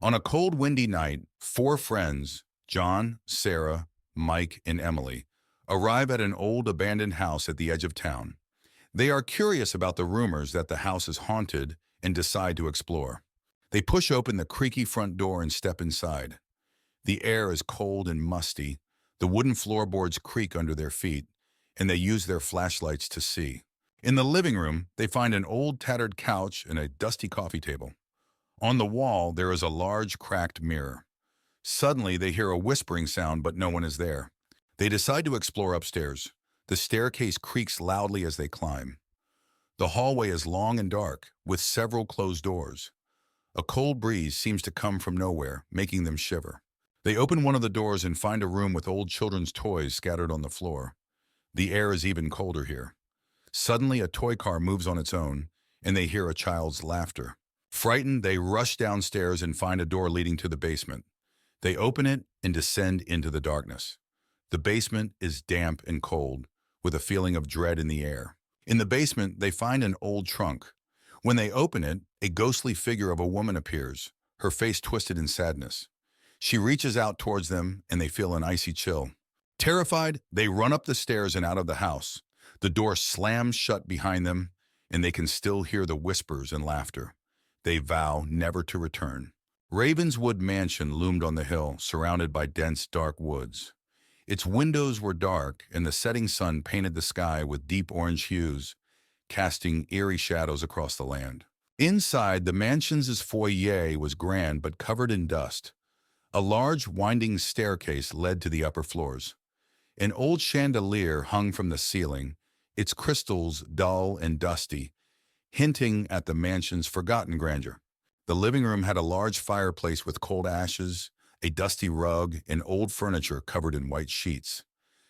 On a cold, windy night, four friends, John, Sarah, Mike, and Emily, arrive at an old abandoned house at the edge of town. They are curious about the rumors that the house is haunted and decide to explore. They push open the creaky front door and step inside. The air is cold and musty, the wooden floorboards creak under their feet, and they use their flashlights to see. In the living room, they find an old tattered couch and a dusty coffee table. On the wall, there is a large cracked mirror. Suddenly, they hear a whispering sound, but no one is there. They decide to explore upstairs. The staircase creaks loudly as they climb. The hallway is long and dark, with several closed doors. A cold breeze seems to come from nowhere, making them shiver. They open one of the doors and find a room with old children's toys scattered on the floor. The air is even colder here. Suddenly, a toy car moves on its own, and they hear a child's laughter. Frightened, they rush downstairs and find a door leading to the basement. They open it and descend into the darkness. The basement is damp and cold, with a feeling of dread in the air. In the basement, they find an old trunk. When they open it, a ghostly figure of a woman appears, her face twisted in sadness. She reaches out towards them, and they feel an icy chill. Terrified, they run up the stairs and out of the house. The door slams shut behind them, and they can still hear the whispers and laughter. They vow never to return. Ravenwood Mansion loomed on the hill, surrounded by dense, dark woods. Its windows were dark, and the setting sun painted the sky with deep orange hues, casting eerie shadows across the land. Inside, the mansion's foyer was grand but covered in dust. A large, winding staircase led to the upper floors. An old chandelier hung from the ceiling, its crystals dull and dusty, hinting at the mansion's forgotten grandeur. The living room had a large fireplace with cold ashes, a dusty rug, and old furniture covered in white sheets.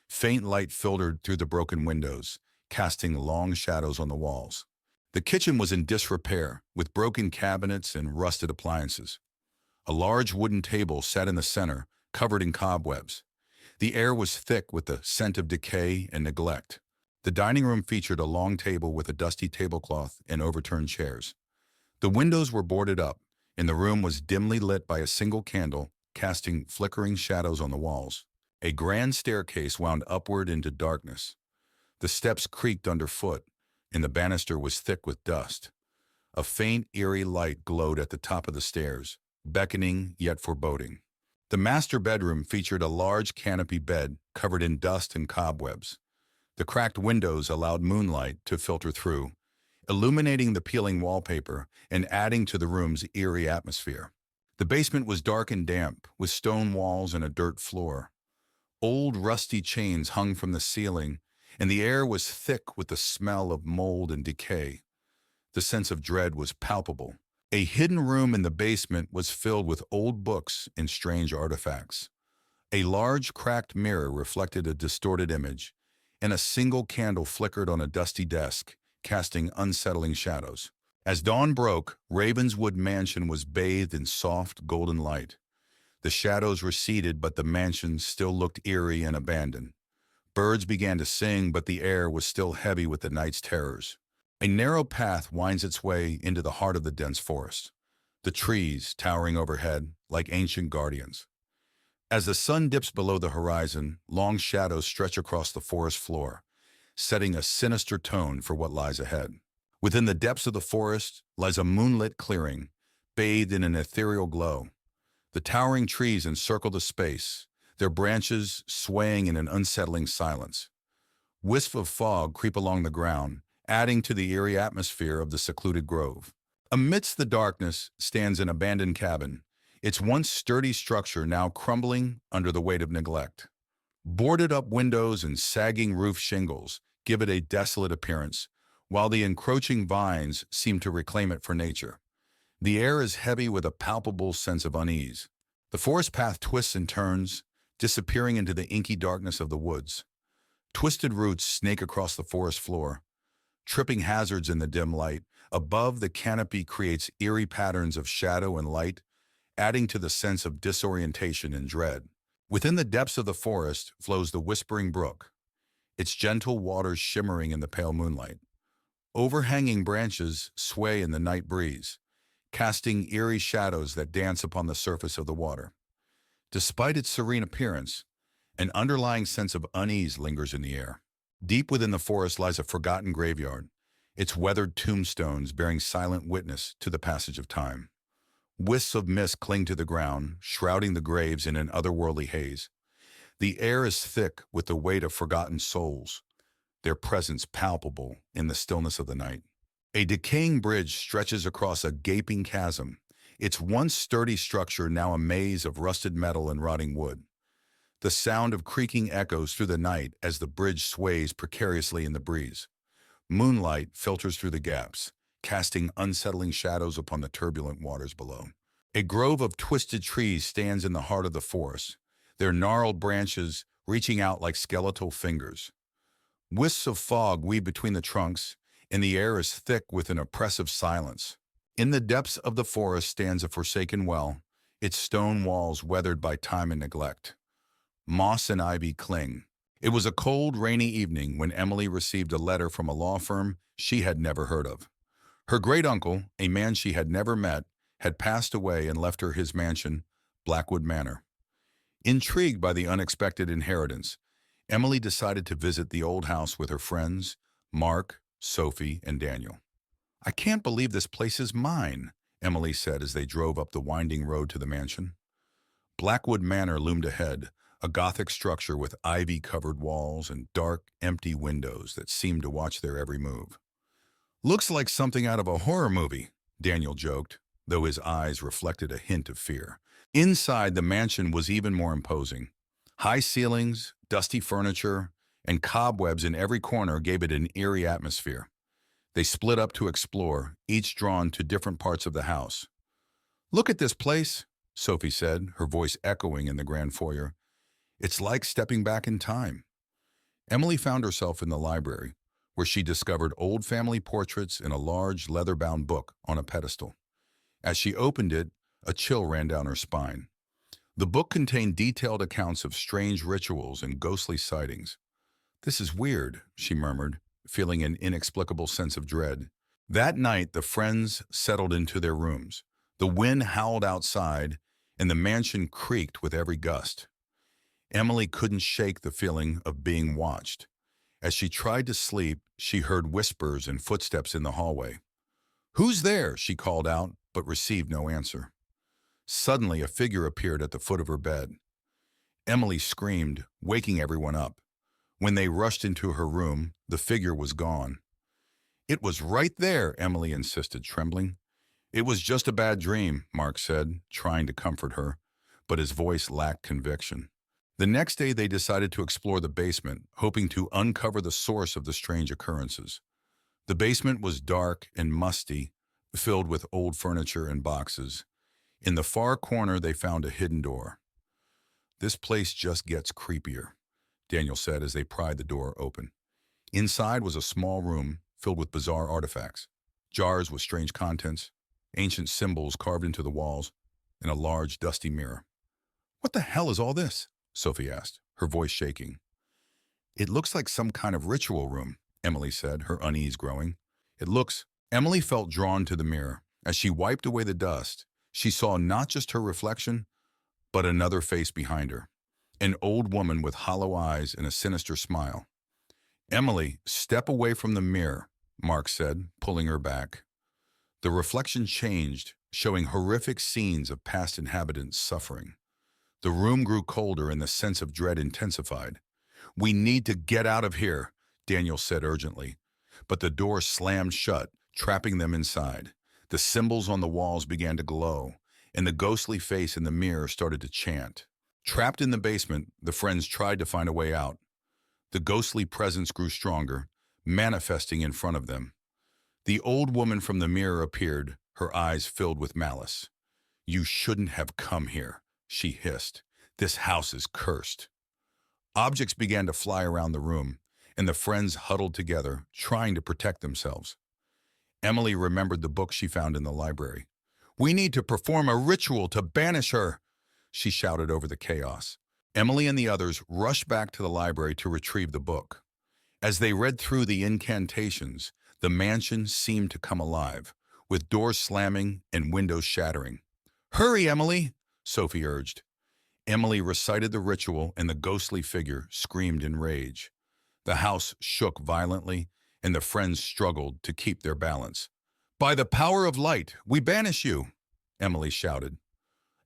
Faint light filtered through the broken windows, casting long shadows on the walls. The kitchen was in disrepair, with broken cabinets and rusted appliances. A large wooden table sat in the center, covered in cobwebs. The air was thick with the scent of decay and neglect. The dining room featured a long table with a dusty tablecloth and overturned chairs. The windows were boarded up, and the room was dimly lit by a single candle, casting flickering shadows on the walls. A grand staircase wound upward into darkness. The steps creaked underfoot, and the banister was thick with dust. A faint, eerie light glowed at the top of the stairs, beckoning yet foreboding. The master bedroom featured a large canopy bed covered in dust and cobwebs. The cracked windows allowed moonlight to filter through, illuminating the peeling wallpaper and adding to the room's eerie atmosphere. The basement was dark and damp, with stone walls and a dirt floor. Old rusty chains hung from the ceiling, and the air was thick with the smell of mold and decay. The sense of dread was palpable. A hidden room in the basement was filled with old books and strange artifacts. A large cracked mirror reflected a distorted image, and a single candle flickered on a dusty desk, casting unsettling shadows. As dawn broke, Ravenwood Mansion was bathed in soft, golden light. The shadows receded, but the mansion still looked eerie and abandoned. Birds began to sing, but the air was still heavy with the night's terrors. A narrow path winds its way into the heart of the dense forest, the trees towering overhead like ancient guardians. As the sun dips below the horizon, long shadows stretch across the forest floor, setting a sinister tone for what lies ahead. Within the depths of the forest lies a moonlit clearing, bathed in an ethereal glow. The towering trees encircle the space, their branches swaying in an unsettling silence. Wisps of fog creep along the ground, adding to the eerie atmosphere of the secluded grove. Amidst the darkness stands an abandoned cabin, its once sturdy structure now crumbling under the weight of neglect. Boarded-up windows and sagging roof shingles give it a desolate appearance, while the encroaching vines seem to reclaim it for nature. The air is heavy with a palpable sense of unease. The forest path twists and turns, disappearing into the inky darkness of the woods. Twisted roots snake across the forest floor, tripping hazards in the dim light. Above, the canopy creates eerie patterns of shadow and light, adding to the sense of disorientation and dread. Within the depths of the forest flows the Whispering Brook, its gentle waters shimmering in the pale moonlight. Overhanging branches sway in the night breeze, casting eerie shadows that dance upon the surface of the water. Despite its serene appearance, an underlying sense of unease lingers in the air. Deep within the forest lies a forgotten graveyard, its weathered tombstones bearing silent witness to the passage of time. Wisps of mist cling to the ground, shrouding the graves in an otherworldly haze. The air is thick with the weight of forgotten souls, their presence palpable in the stillness of the night. A decaying bridge stretches across a gaping chasm, its once sturdy structure now a maze of rusted metal and rotting wood. The sound of creaking echoes through the night as the bridge sways precariously in the breeze. Moonlight filters through the gaps, casting unsettling shadows upon the turbulent waters below. A grove of twisted trees stands in the heart of the forest, their gnarled branches reaching out like skeletal fingers. Wisps of fog weave between the trunks, and the air is thick with an oppressive silence. In the depths of the forest stands a forsaken well, its stone walls weathered by time and neglect. Moss and ivy cling. It was a cold, rainy evening when Emily received a letter from a law firm she had never heard of. Her great-uncle, a man she had never met, had passed away and left her his mansion, Blackwood Manor. Intrigued by the unexpected inheritance, Emily decided to visit the old house with her friends, Mark, Sophie, and Daniel. "I can't believe this place is mine," Emily said as they drove up the winding road to the mansion. Blackwood Manor loomed ahead, a Gothic structure with ivy-covered walls and dark, empty windows that seemed to watch their every move. "Looks like something out of a horror movie," Daniel joked, though his eyes reflected a hint of fear. Inside, the mansion was even more imposing. High ceilings, dusty furniture, and cobwebs in every corner gave it an eerie atmosphere. They split up to explore, each drawn to different parts of the house. "Look at this place," Sophie said, her voice echoing in the grand foyer. "It's like stepping back in time." Emily found herself in the library, where she discovered old family portraits in a large leather-bound book on a pedestal. As she opened it, a chill ran down her spine. The book contained detailed accounts of strange rituals and ghostly sightings. "This is weird," she murmured, feeling an inexplicable sense of dread. That night, the friends settled into their rooms. The wind howled outside, and the mansion creaked with every gust. Emily couldn't shake the feeling of being watched. As she tried to sleep, she heard whispers and footsteps in the hallway. "Who's there?" she called out, but received no answer. Suddenly, a figure appeared at the foot of her bed. Emily screamed, waking everyone up. When they rushed into her room, the figure was gone. "It was right there," Emily insisted, trembling. "It was just a bad dream," Mark said, trying to comfort her, but his voice lacked conviction. The next day, they decided to explore the basement, hoping to uncover the source of the strange occurrences. The basement was dark and musty, filled with old furniture and boxes. In the far corner, they found a hidden door. "This place just gets creepier," Daniel said as they pried the door open. Inside was a small room filled with bizarre artifacts, jars with strange contents, ancient symbols carved into the walls, and a large, dusty mirror. "What the hell is all this?" Sophie asked, her voice shaking. "It looks like some kind of ritual room," Emily said, her unease growing. Emily felt drawn to the mirror. As she wiped away the dust, she saw not just her reflection, but another face behind her. An old woman with hollow eyes and a sinister smile. "Emily, step away from the mirror," Mark said, pulling her back. The reflection changed, showing horrific scenes of past inhabitants suffering. The room grew colder and the sense of dread intensified. "We need to get out of here," Daniel said urgently. But the door slammed shut, trapping them inside. The symbols on the walls began to glow, and the ghostly face in the mirror started to chant. Trapped in the basement, the friends tried to find a way out. The ghostly presence grew stronger, manifesting in front of them. The old woman from the mirror appeared, her eyes filled with malice. "You shouldn't have come here," she hissed. "This house is cursed." Objects began to fly around the room, and the friends huddled together, trying to protect themselves. Emily remembered the book she found in the library. "We need to perform a ritual to banish her," she shouted over the chaos. Emily and the others rushed back to the library to retrieve the book. As they read through the incantations, the mansion seemed to come alive. with doors slamming and windows shattering. "Hurry, Emily!" Sophie urged. Emily recited the ritual, and the ghostly figure screamed in rage. The house shook violently, and the friends struggled to keep their balance. "By the power of light, we banish you!" Emily shouted.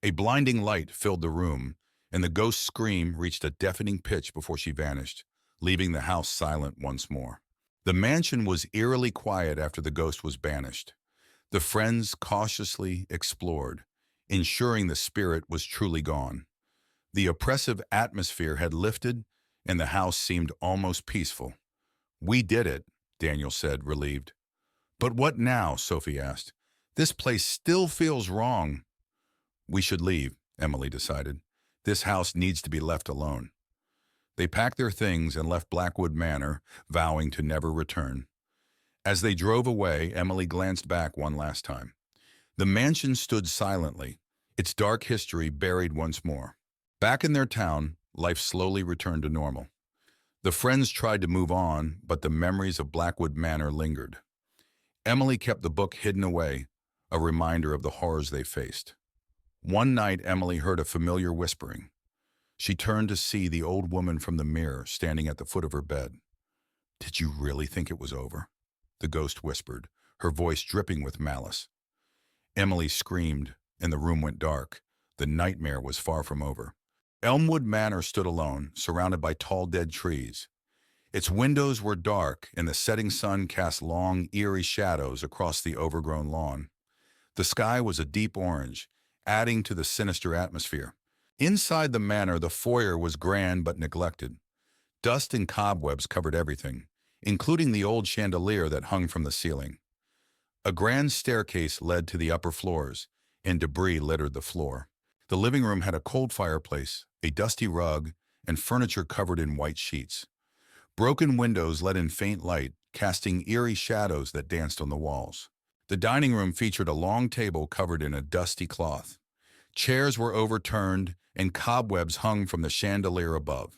A blinding light filled the room, and the ghost's scream reached a deafening pitch before she vanished, leaving the house silent once more. The mansion was eerily quiet after the ghost was banished. The friends cautiously explored, ensuring the spirit was truly gone. The oppressive atmosphere had lifted, and the house seemed almost peaceful. "We did it," Daniel said, relieved. "But what now?" Sophie asked. "This place still feels wrong." "We should leave," Emily decided. "This house needs to be left alone." They packed their things and left Blackwood Manor, vowing to never return. As they drove away, Emily glanced back one last time. The mansion stood silently, its dark history buried once more. Back in their town, life slowly returned to normal. The friends tried to move on, but the memories of Blackwood Manor lingered. Emily kept the book hidden away, a reminder of the horrors they faced. One night, Emily heard a familiar whispering. She turned to see the old woman from the mirror standing at the foot of her bed. "Did you really think it was over?" the ghost whispered, her voice dripping with malice. Emily screamed, and the room went dark. The nightmare was far from over. Elmwood Manor stood alone, surrounded by tall dead trees. Its windows were dark, and the setting sun cast long, eerie shadows across the overgrown lawn. The sky was a deep orange, adding to the sinister atmosphere. Inside the manor, the foyer was grand but neglected. Dust and cobwebs covered everything, including the old chandelier that hung from the ceiling. A grand staircase led to the upper floors, and debris littered the floor. The living room had a cold fireplace, a dusty rug, and furniture covered in white sheets. Broken windows let in faint light, casting eerie shadows that danced on the walls. The dining room featured a long table covered in a dusty cloth. Chairs were overturned, and cobwebs hung from the chandelier above.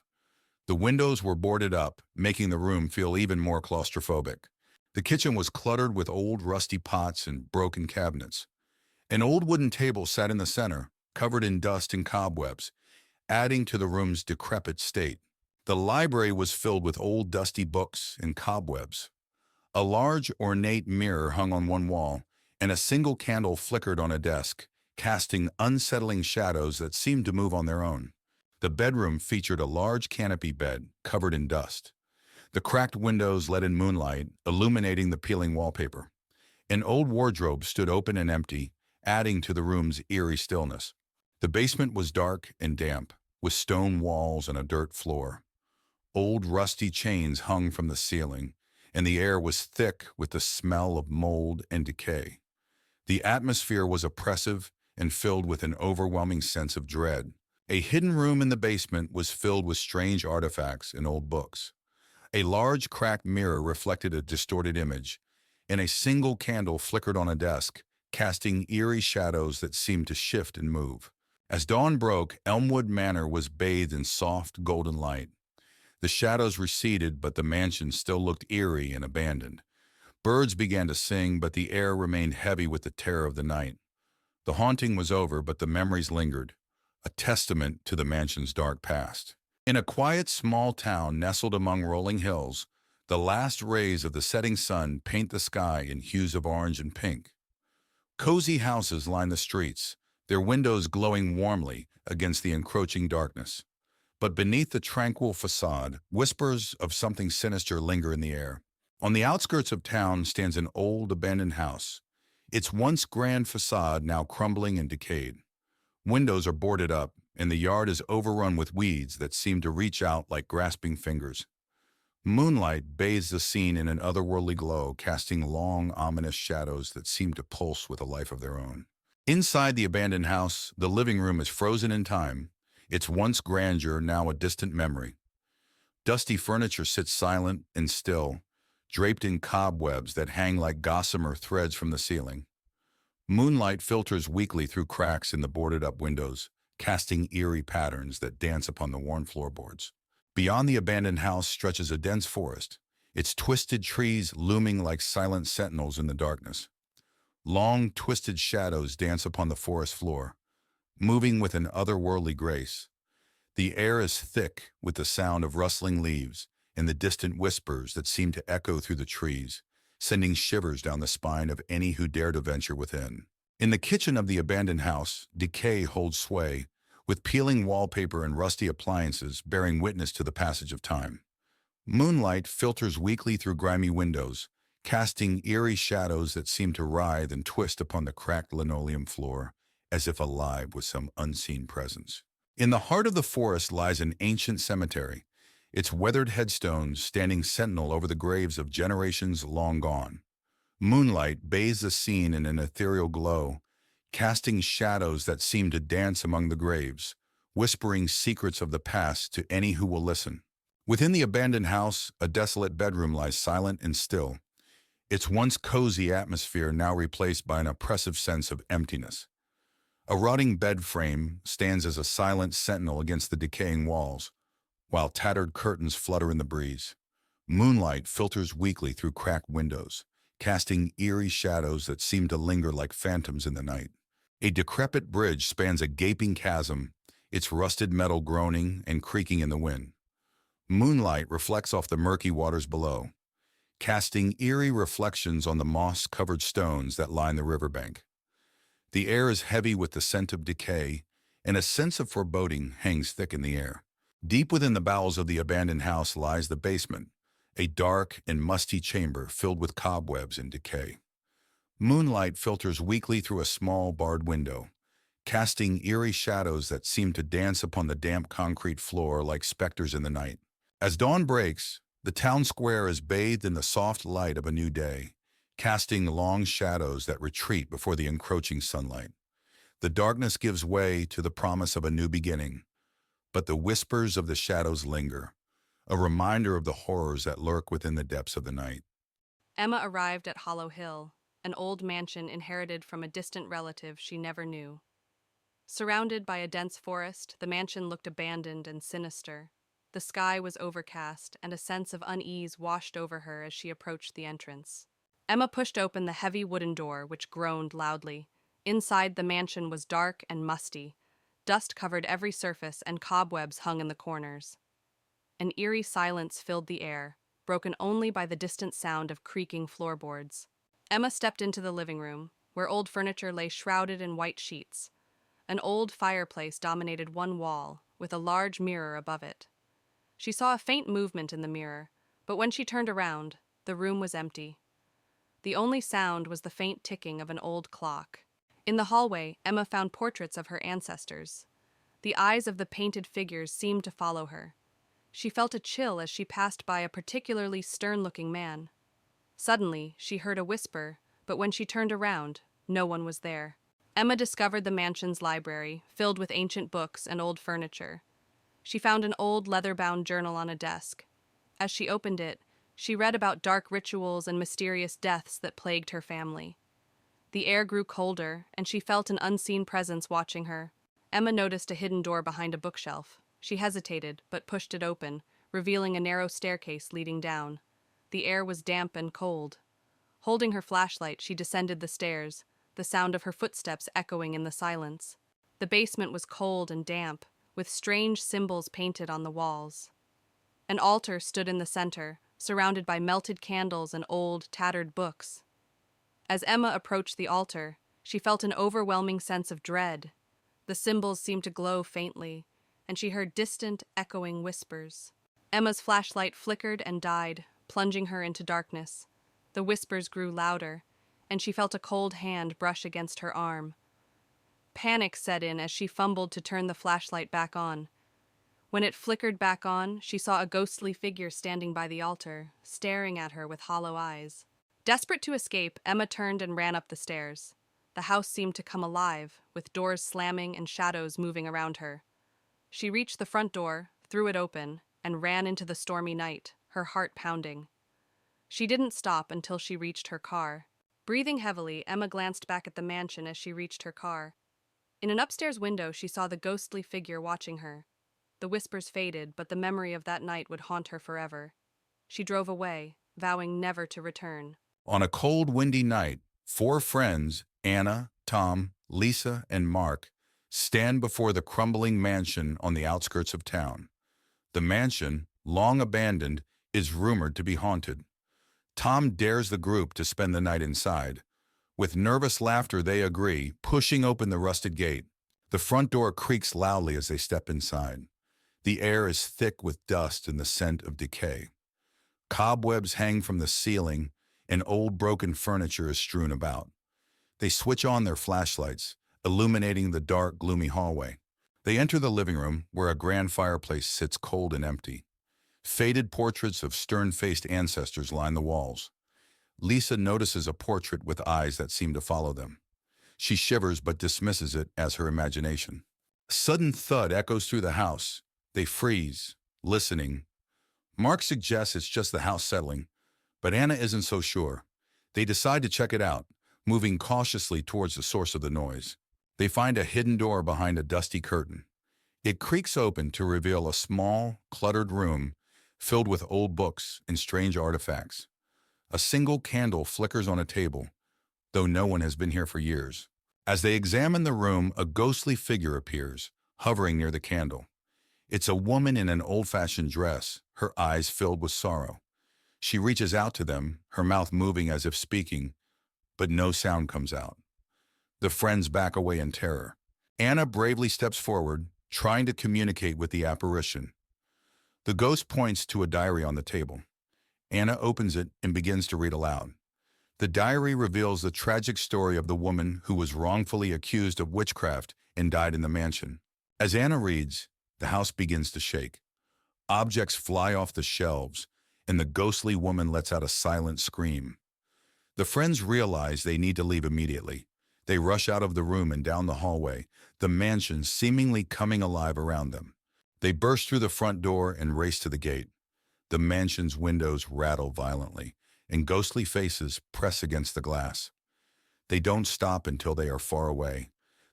The windows were boarded up, making the room feel even more claustrophobic. The kitchen was cluttered with old rusty pots and broken cabinets. An old wooden table sat in the center, covered in dust and cobwebs, adding to the room's decrepit state. The library was filled with old dusty books and cobwebs. A large ornate mirror hung on one wall, and a single candle flickered on a desk, casting unsettling shadows that seemed to move on their own. The bedroom featured a large canopy bed covered in dust. The cracked windows let in moonlight, illuminating the peeling wallpaper. An old wardrobe stood open and empty, adding to the room's eerie stillness. The basement was dark and damp, with stone walls and a dirt floor. Old rusty chains hung from the ceiling, and the air was thick with the smell of mold and decay. The atmosphere was oppressive and filled with an overwhelming sense of dread. A hidden room in the basement was filled with strange artifacts and old books. A large cracked mirror reflected a distorted image, and a single candle flickered on a desk, casting eerie shadows that seemed to shift and move. As dawn broke, Elmwood Manor was bathed in soft, golden light. The shadows receded, but the mansion still looked eerie and abandoned. Birds began to sing, but the air remained heavy with the terror of the night. The haunting was over, but the memories lingered, a testament to the mansion's dark past. In a quiet, small town nestled among rolling hills, the last rays of the setting sun paint the sky in hues of orange and pink. Cozy houses line the streets, their windows glowing warmly against the encroaching darkness. But beneath the tranquil facade, whispers of something sinister linger in the air. On the outskirts of town stands an old, abandoned house, its once grand facade now crumbling and decayed. Windows are boarded up, and the yard is overrun with weeds that seem to reach out like grasping fingers. Moonlight bathes the scene in an otherworldly glow, casting long, ominous shadows that seem to pulse with a life of their own. Inside the abandoned house, the living room is frozen in time, its once grandeur now a distant memory. Dusty furniture sits silent and still, draped in cobwebs that hang like gossamer threads from the ceiling. Moonlight filters weakly through cracks in the boarded-up windows, casting eerie patterns that dance upon the worn floorboards. Beyond the abandoned house stretches a dense forest, its twisted trees looming like silent sentinels in the darkness. Long, twisted shadows dance upon the forest floor, moving with an otherworldly grace. The air is thick with the sound of rustling leaves and the distant whispers that seem to echo through the trees, sending shivers down the spine of any who dare to venture within. In the kitchen of the abandoned house, decay holds sway, with peeling wallpaper and rusty appliances bearing witness to the passage of time. Moonlight filters weakly through grimy windows, casting eerie shadows that seem to writhe and twist upon the cracked linoleum floor, as if alive with some unseen presence. In the heart of the forest lies an ancient cemetery, its weathered headstones standing sentinel over the graves of generations long gone. Moonlight bathes the scene in an ethereal glow, casting shadows that seem to dance among the graves, whispering secrets of the past to any who will listen. Within the abandoned house, a desolate bedroom lies silent and still, its once cozy atmosphere now replaced by an oppressive sense of emptiness. A rotting bed frame stands as a silent sentinel against the decaying walls, while tattered curtains flutter in the breeze. Moonlight filters weakly through cracked windows, casting eerie shadows that seem to linger like phantoms in the night. A decrepit bridge spans a gaping chasm, its rusted metal groaning and creaking in the wind. Moonlight reflects off the murky waters below, casting eerie reflections on the moss-covered stones that line the riverbank. The air is heavy with the scent of decay, and a sense of foreboding hangs thick in the air. Deep within the bowels of the abandoned house lies the basement, a dark and musty chamber filled with cobwebs and decay. Moonlight filters weakly through a small barred window, casting eerie shadows that seem to dance upon the damp concrete floor like specters in the night. As dawn breaks, the town square is bathed in the soft light of a new day, casting long shadows that retreat before the encroaching sunlight. The darkness gives way to the promise of a new beginning, but the whispers of the shadows linger, a reminder of the horrors that lurk within the depths of the night. Emma arrived at Hollow Hill, an old mansion inherited from a distant relative she never knew. Surrounded by a dense forest, the mansion looked abandoned and sinister. The sky was overcast, and a sense of unease washed over her as she approached the entrance. Emma pushed open the heavy wooden door, which groaned loudly. Inside, the mansion was dark and musty. Dust covered every surface, and cobwebs hung in the corners. An eerie silence filled the air, broken only by the distant sound of creaking floorboards. Emma stepped into the living room, where old furniture lay shrouded in white sheets. An old fireplace dominated one wall, with a large mirror above it. She saw a faint movement in the mirror, but when she turned around, the room was empty. The only sound was the faint ticking of an old clock. In the hallway, Emma found portraits of her ancestors. The eyes of the painted figures seemed to follow her. She felt a chill as she passed by a particularly stern-looking man. Suddenly, she heard a whisper, but when she turned around, no one was there. Emma discovered the mansion's library, filled with ancient books and old furniture. She found an old leather-bound journal on a desk. As she opened it, she read about dark rituals and mysterious deaths that plagued her family. The air grew colder, and she felt an unseen presence watching her. Emma noticed a hidden door behind a bookshelf. She hesitated, but pushed it open, revealing a narrow staircase leading down. The air was damp and cold. Holding her flashlight, she descended the stairs, the sound of her footsteps echoing in the silence. The basement was cold and damp, with strange symbols painted on the walls. An altar stood in the center, surrounded by melted candles and old, tattered books. As Emma approached the altar, she felt an overwhelming sense of dread. The symbols seemed to glow faintly, and she heard distant, echoing whispers. Emma's flashlight flickered and died, plunging her into darkness. The whispers grew louder, and she felt a cold hand brush against her arm. Panic set in as she fumbled to turn the flashlight back on. When it flickered back on, she saw a ghostly figure standing by the altar, staring at her with hollow eyes. Desperate to escape, Emma turned and ran up the stairs. The house seemed to come alive, with doors slamming and shadows moving around her. She reached the front door, threw it open, and ran into the stormy night, her heart pounding. She didn't stop until she reached her car. Breathing heavily, Emma glanced back at the mansion as she reached her car. In an upstairs window, she saw the ghostly figure watching her. The whispers faded, but the memory of that night would haunt her forever. She drove away, vowing never to return. On a cold, windy night, Four friends, Anna, Tom, Lisa, and Mark, stand before the crumbling mansion on the outskirts of town. The mansion, long abandoned, is rumored to be haunted. Tom dares the group to spend the night inside. With nervous laughter, they agree, pushing open the rusted gate. The front door creaks loudly as they step inside. The air is thick with dust and the scent of decay. Cobwebs hang from the ceiling, and old broken furniture is strewn about. They switch on their flashlights, illuminating the dark, gloomy hallway. They enter the living room, where a grand fireplace sits cold and empty. Faded portraits of stern-faced ancestors line the walls. Lisa notices a portrait with eyes that seem to follow them. She shivers but dismisses it as her imagination. A sudden thud echoes through the house. They freeze, listening. Mark suggests it's just the house settling, but Anna isn't so sure. They decide to check it out, moving cautiously towards the source of the noise. They find a hidden door behind a dusty curtain. It creaks open to reveal a small, cluttered room filled with old books and strange artifacts. A single candle flickers on a table, though no one has been here for years. As they examine the room, a ghostly figure appears, hovering near the candle. It's a woman in an old-fashioned dress, her eyes filled with sorrow. She reaches out to them, her mouth moving as if speaking, but no sound comes out. The friends back away in terror. Anna bravely steps forward, trying to communicate with the apparition. The ghost points to a diary on the table. Anna opens it and begins to read aloud. The diary reveals the tragic story of the woman who was wrongfully accused of witchcraft and died in the mansion. As Anna reads, the house begins to shake. Objects fly off the shelves, and the ghostly woman lets out a silent scream. The friends realize they need to leave immediately. They rush out of the room and down the hallway, the mansion seemingly coming alive around them. They burst through the front door and race to the gate. The mansion's windows rattle violently, and ghostly faces press against the glass. They don't stop until they are far away,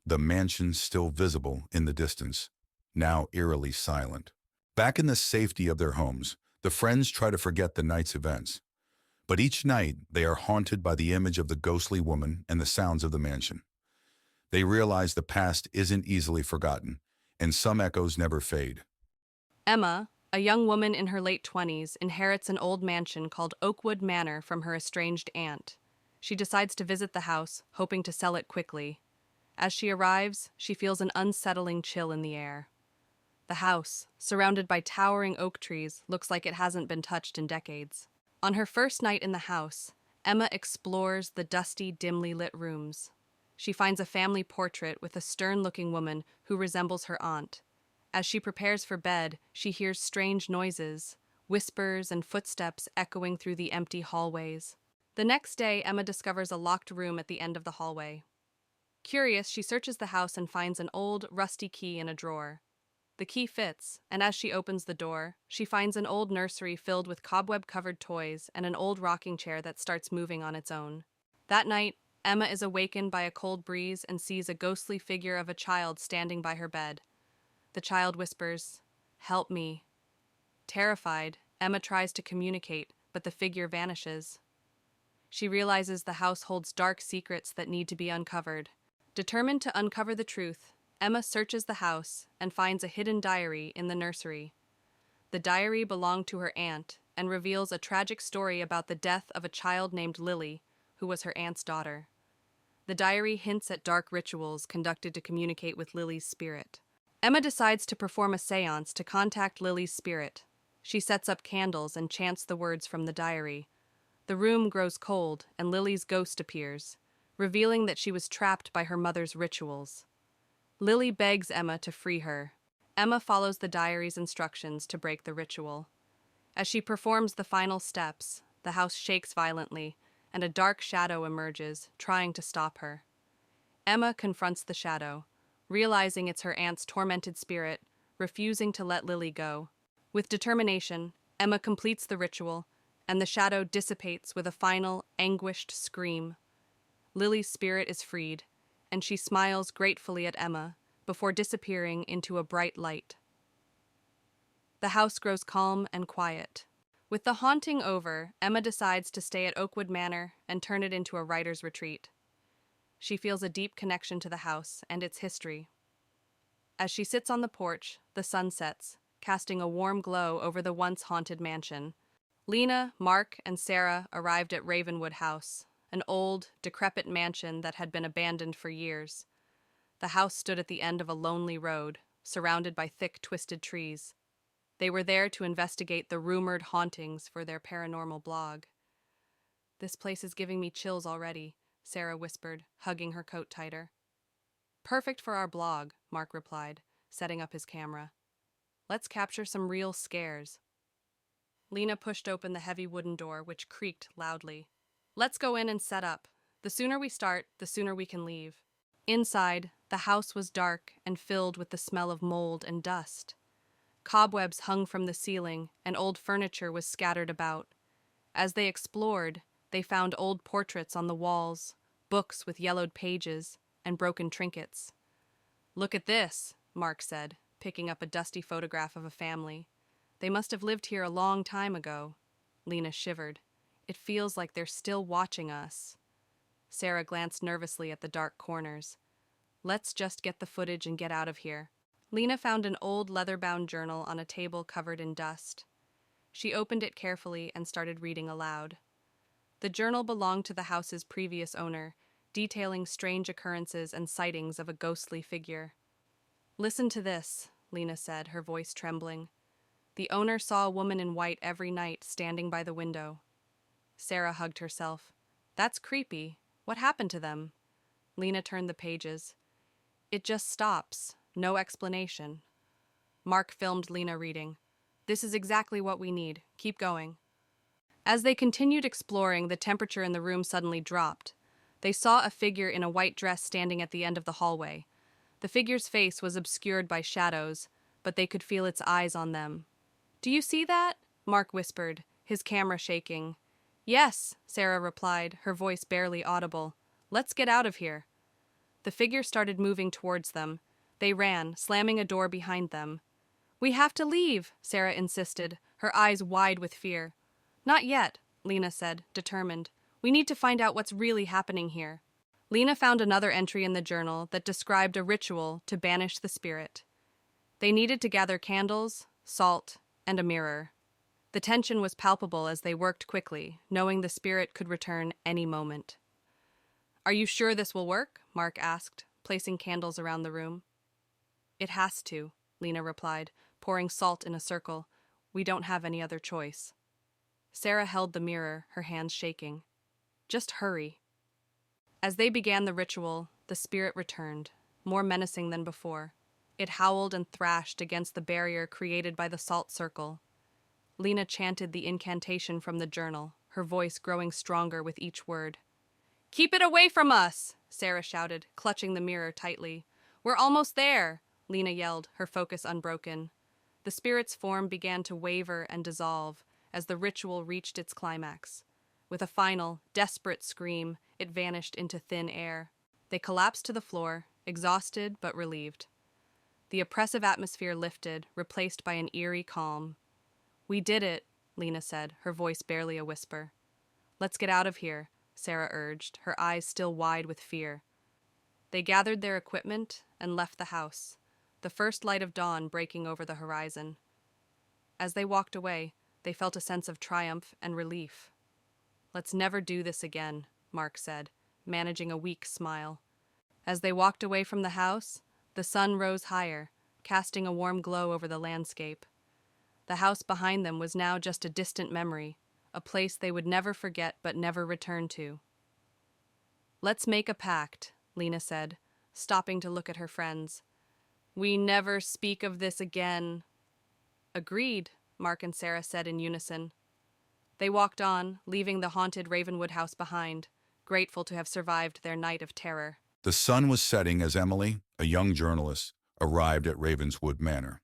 the mansion still visible in the distance, now eerily silent. Back in the safety of their homes, the friends try to forget the night's events. But each night, they are haunted by the image of the ghostly woman and the sounds of the mansion. They realize the past isn't easily forgotten, and some echoes never fade. Emma, a young woman in her late 20s, inherits an old mansion called Oakwood Manor from her estranged aunt. She decides to visit the house, hoping to sell it quickly. As she arrives, she feels an unsettling chill in the air. The house, surrounded by towering oak trees, looks like it hasn't been touched in decades. On her first night in the house, Emma explores the dusty, dimly lit rooms. She finds a family portrait with a stern-looking woman who resembles her aunt. As she prepares for bed, she hears strange noises, whispers and footsteps echoing through the empty hallways. The next day, Emma discovers a locked room at the end of the hallway. Curious, she searches the house and finds an old, rusty key in a drawer. The key fits, and as she opens the door, she finds an old nursery filled with cobweb-covered toys and an old rocking chair that starts moving on its own. That night, Emma is awakened by a cold breeze and sees a ghostly figure of a child standing by her bed. The child whispers, "Help me." Terrified, Emma tries to communicate, but the figure vanishes. She realizes the house holds dark secrets that need to be uncovered. Determined to uncover the truth, Emma searches the house and finds a hidden diary in the nursery. The diary belonged to her aunt and reveals a tragic story about the death of a child named Lily, who was her aunt's daughter. The diary hints at dark rituals conducted to communicate with Lily's spirit. Emma decides to perform a seance to contact Lily's spirit. She sets up candles and chants the words from the diary. The room grows cold and Lily's ghost appears, revealing that she was trapped by her mother's rituals. Lily begs Emma to free her. Emma follows the diary's instructions to break the ritual. As she performs the final steps, the house shakes violently, and a dark shadow emerges, trying to stop her. Emma confronts the shadow, realizing it's her aunt's tormented spirit, refusing to let Lily go. With determination, Emma completes the ritual, and the shadow dissipates with a final, anguished scream. Lily's spirit is freed, and she smiles gratefully at Emma before disappearing into a bright light. The house grows calm and quiet. With the haunting over, Emma decides to stay at Oakwood Manor and turn it into a writer's retreat. She feels a deep connection to the house and its history. As she sits on the porch, the sun sets, casting a warm glow over the once haunted mansion. Lena, Mark, and Sarah arrived at Ravenwood House, an old, decrepit mansion that had been abandoned for years. The house stood at the end of a lonely road, surrounded by thick, twisted trees. They were there to investigate the rumored hauntings for their paranormal blog. "This place is giving me chills already," Sarah whispered, hugging her coat tighter. "Perfect for our blog," Mark replied, setting up his camera. "Let's capture some real scares." Lena pushed open the heavy wooden door, which creaked loudly. "Let's go in and set up. The sooner we start, the sooner we can leave." Inside, the house was dark and filled with the smell of mold and dust. Cobwebs hung from the ceiling, and old furniture was scattered about. As they explored, they found old portraits on the walls, books with yellowed pages, and broken trinkets. "Look at this," Mark said, picking up a dusty photograph of a family. "They must have lived here a long time ago." Lena shivered. "It feels like they're still watching us." Sarah glanced nervously at the dark corners. "Let's just get the footage and get out of here." Lena found an old leather-bound journal on a table covered in dust. She opened it carefully and started reading aloud. The journal belonged to the house's previous owner, detailing strange occurrences and sightings of a ghostly figure. "Listen to this," Lena said, her voice trembling. "The owner saw a woman in white every night standing by the window." Sarah hugged herself. "That's creepy. What happened to them?" Lena turned the pages. "It just stops. No explanation." Mark filmed Lena reading. "This is exactly what we need. Keep going." As they continued exploring, the temperature in the room suddenly dropped. They saw a figure in a white dress standing at the end of the hallway. The figure's face was obscured by shadows, but they could feel its eyes on them. "Do you see that?" Mark whispered, his camera shaking. "Yes," Sarah replied, her voice barely audible. "Let's get out of here." The figure started moving towards them. They ran, slamming a door behind them. "We have to leave," Sarah insisted, her eyes wide with fear. "Not yet," Lena said, determined. "We need to find out what's really happening here." Lena found another entry in the journal that described a ritual to banish the spirit. They needed to gather candles, salt, and a mirror. The tension was palpable as they worked quickly, knowing the spirit could return any moment. "Are you sure this will work?" Mark asked, placing candles around the room. "It has to," Lena replied, pouring salt in a circle. "We don't have any other choice." Sarah held the mirror, her hands shaking. "Just hurry." As they began the ritual, the spirit returned, more menacing than before. It howled and thrashed against the barrier created by the salt circle. Lena chanted the incantation from the journal, her voice growing stronger with each word. "Keep it away from us!" Sarah shouted, clutching the mirror tightly. "We're almost there!" Lena yelled, her focus unbroken. The spirit's form began to waver and dissolve as the ritual reached its climax. With a final, desperate scream, it vanished into thin air. They collapsed to the floor, exhausted but relieved. The oppressive atmosphere lifted, replaced by an eerie calm. "We did it," Lena said, her voice barely a whisper. "Let's get out of here," Sarah urged, her eyes still wide with fear. They gathered their equipment and left the house, the first light of dawn breaking over the horizon. As they walked away, they felt a sense of triumph and relief. "Let's never do this again," Mark said, managing a weak smile. As they walked away from the house, the sun rose higher, casting a warm glow over the landscape. The house behind them was now just a distant memory, a place they would never forget but never return to. "Let's make a pact," Lena said, stopping to look at her friends. "We never speak of this again." "Agreed," Mark and Sarah said in unison. They walked on, leaving the haunted Ravenwood house behind, grateful to have survived their night of terror. The sun was setting as Emily, a young journalist, arrived at Ravenswood Manor.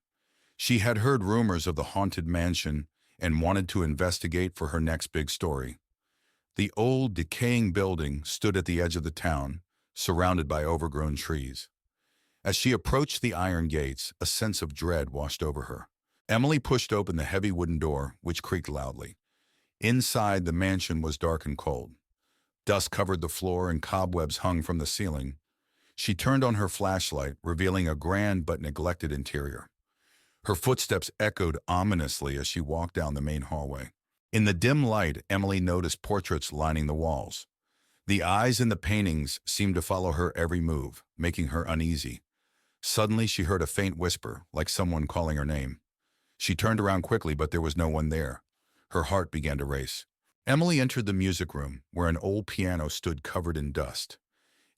She had heard rumors of the haunted mansion and wanted to investigate for her next big story. The old, decaying building stood at the edge of the town, surrounded by overgrown trees. As she approached the iron gates, a sense of dread washed over her. Emily pushed open the heavy wooden door, which creaked loudly. Inside, the mansion was dark and cold. Dust covered the floor and cobwebs hung from the ceiling. She turned on her flashlight, revealing a grand but neglected interior. Her footsteps echoed ominously as she walked down the main hallway. In the dim light, Emily noticed portraits lining the walls. The eyes in the paintings seemed to follow her every move, making her uneasy. Suddenly, she heard a faint whisper, like someone calling her name. She turned around quickly, but there was no one there. Her heart began to race. Emily entered the music room, where an old piano stood covered in dust.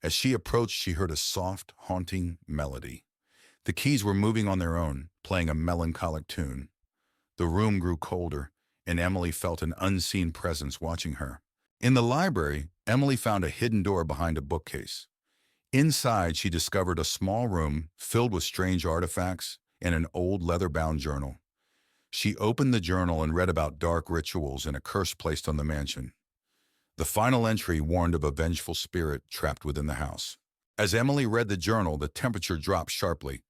As she approached, she heard a soft, haunting melody. The keys were moving on their own, playing a melancholic tune. The room grew colder, and Emily felt an unseen presence watching her. In the library, Emily found a hidden door behind a bookcase. Inside, she discovered a small room filled with strange artifacts and an old leather-bound journal. She opened the journal and read about dark rituals and a curse placed on the mansion. The final entry warned of a vengeful spirit trapped within the house. As Emily read the journal, the temperature dropped sharply.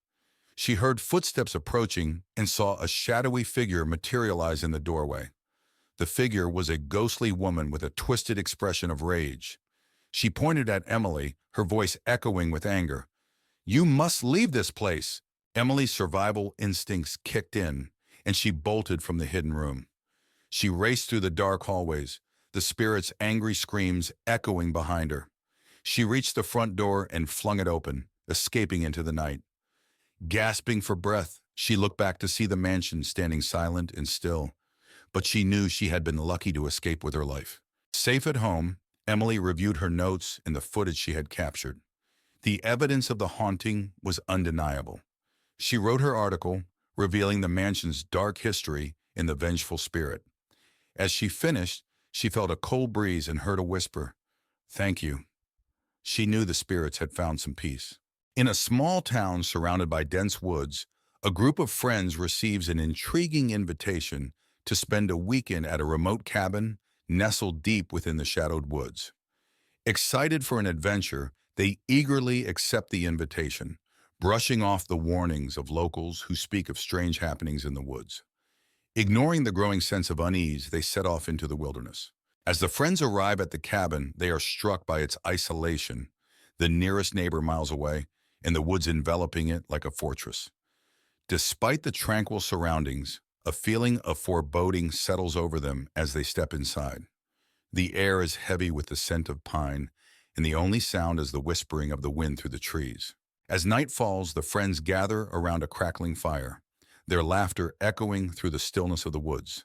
She heard footsteps approaching and saw a shadowy figure materialize in the doorway. The figure was a ghostly woman with a twisted expression of rage. She pointed at Emily, her voice echoing with anger. "You must leave this place!" Emily's survival instincts kicked in, and she bolted from the hidden room. She raced through the dark hallways, the spirit's angry screams echoing behind her. She reached the front door and flung it open, escaping into the night. Gasping for breath, she looked back to see the mansion standing silent and still, but she knew she had been lucky to escape with her life. Safe at home, Emily reviewed her notes and the footage she had captured. The evidence of the haunting was undeniable. She wrote her article, revealing the mansion's dark history and the vengeful spirit. As she finished, she felt a cold breeze and heard a whisper, "Thank you." She knew the spirits had found some peace. In a small town surrounded by dense woods, a group of friends receives an intriguing invitation to spend a weekend at a remote cabin nestled deep within the shadowed woods. Excited for an adventure, they eagerly accept the invitation, brushing off the warnings of locals who speak of strange happenings in the woods. Ignoring the growing sense of unease, they set off into the wilderness. As the friends arrive at the cabin, they are struck by its isolation, the nearest neighbor miles away, and the woods enveloping it like a fortress. Despite the tranquil surroundings, a feeling of foreboding settles over them as they step inside. The air is heavy with the scent of pine, and the only sound is the whispering of the wind through the trees. As night falls, the friends gather around a crackling fire, their laughter echoing through the stillness of the woods.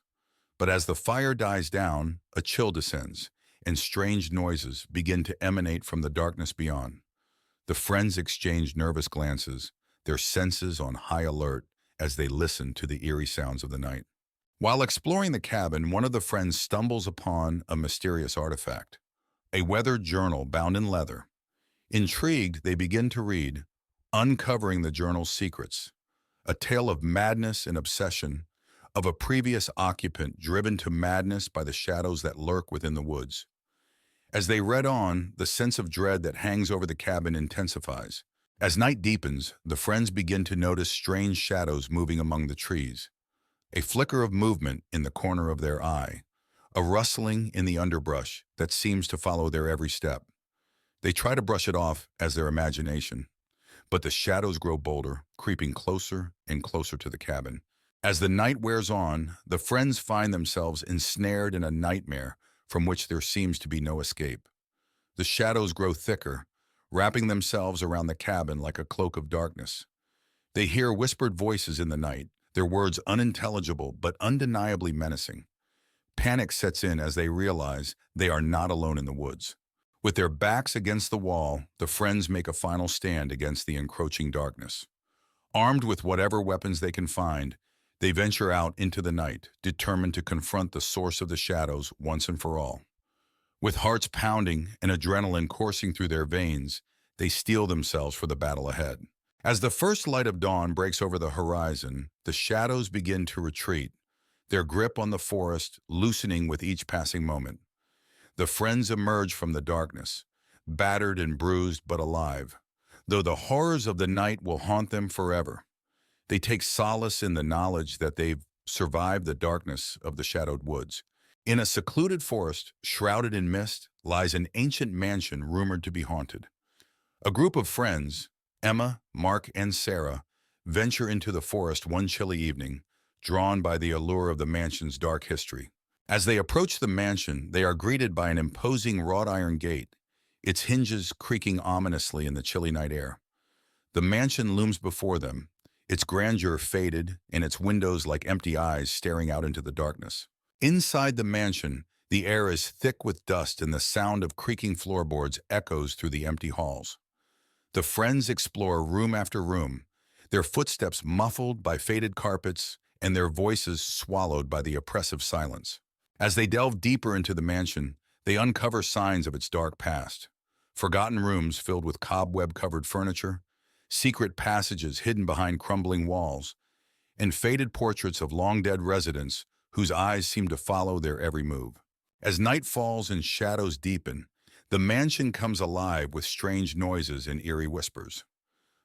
But as the fire dies down, a chill descends, and strange noises begin to emanate from the darkness beyond. The friends exchange nervous glances, their senses on high alert as they listen to the eerie sounds of the night. While exploring the cabin, one of the friends stumbles upon a mysterious artifact, a weathered journal bound in leather. Intrigued, they begin to read, uncovering the journal's secrets, a tale of madness and obsession, of a previous occupant driven to madness by the shadows that lurk within the woods. As they read on, the sense of dread that hangs over the cabin intensifies. As night deepens, the friends begin to notice strange shadows moving among the trees. A flicker of movement in the corner of their eye, a rustling in the underbrush that seems to follow their every step. They try to brush it off as their imagination, but the shadows grow bolder, creeping closer and closer to the cabin. As the night wears on, the friends find themselves ensnared in a nightmare from which there seems to be no escape. The shadows grow thicker, wrapping themselves around the cabin like a cloak of darkness. They hear whispered voices in the night, their words unintelligible but undeniably menacing. Panic sets in as they realize they are not alone in the woods. With their backs against the wall, the friends make a final stand against the encroaching darkness. Armed with whatever weapons they can find, they venture out into the night, determined to confront the source of the shadows once and for all. With hearts pounding and adrenaline coursing through their veins, they steel themselves for the battle ahead. As the first light of dawn breaks over the horizon, the shadows begin to retreat, their grip on the forest loosening with each passing moment. The friends emerge from the darkness, battered and bruised but alive, though the horrors of the night will haunt them forever. They take solace in the knowledge that they've survived the darkness of the shadowed woods. In a secluded forest, shrouded in mist, lies an ancient mansion rumored to be haunted. A group of friends, Emma, Mark, and Sarah, venture into the forest one chilly evening, drawn by the allure of the mansion's dark history. As they approach the mansion, they are greeted by an imposing wrought iron gate, its hinges creaking ominously in the chilly night air. The mansion looms before them, its grandeur faded and its windows like empty eyes staring out into the darkness. Inside the mansion, the air is thick with dust and the sound of creaking floorboards echoes through the empty halls. The friends explore room after room, their footsteps muffled by faded carpets and their voices swallowed by the oppressive silence. As they delve deeper into the mansion, they uncover signs of its dark past. Forgotten rooms filled with cobweb-covered furniture, secret passages hidden behind crumbling walls, and faded portraits of long-dead residents whose eyes seem to follow their every move. As night falls and shadows deepen, the mansion comes alive with strange noises and eerie whispers.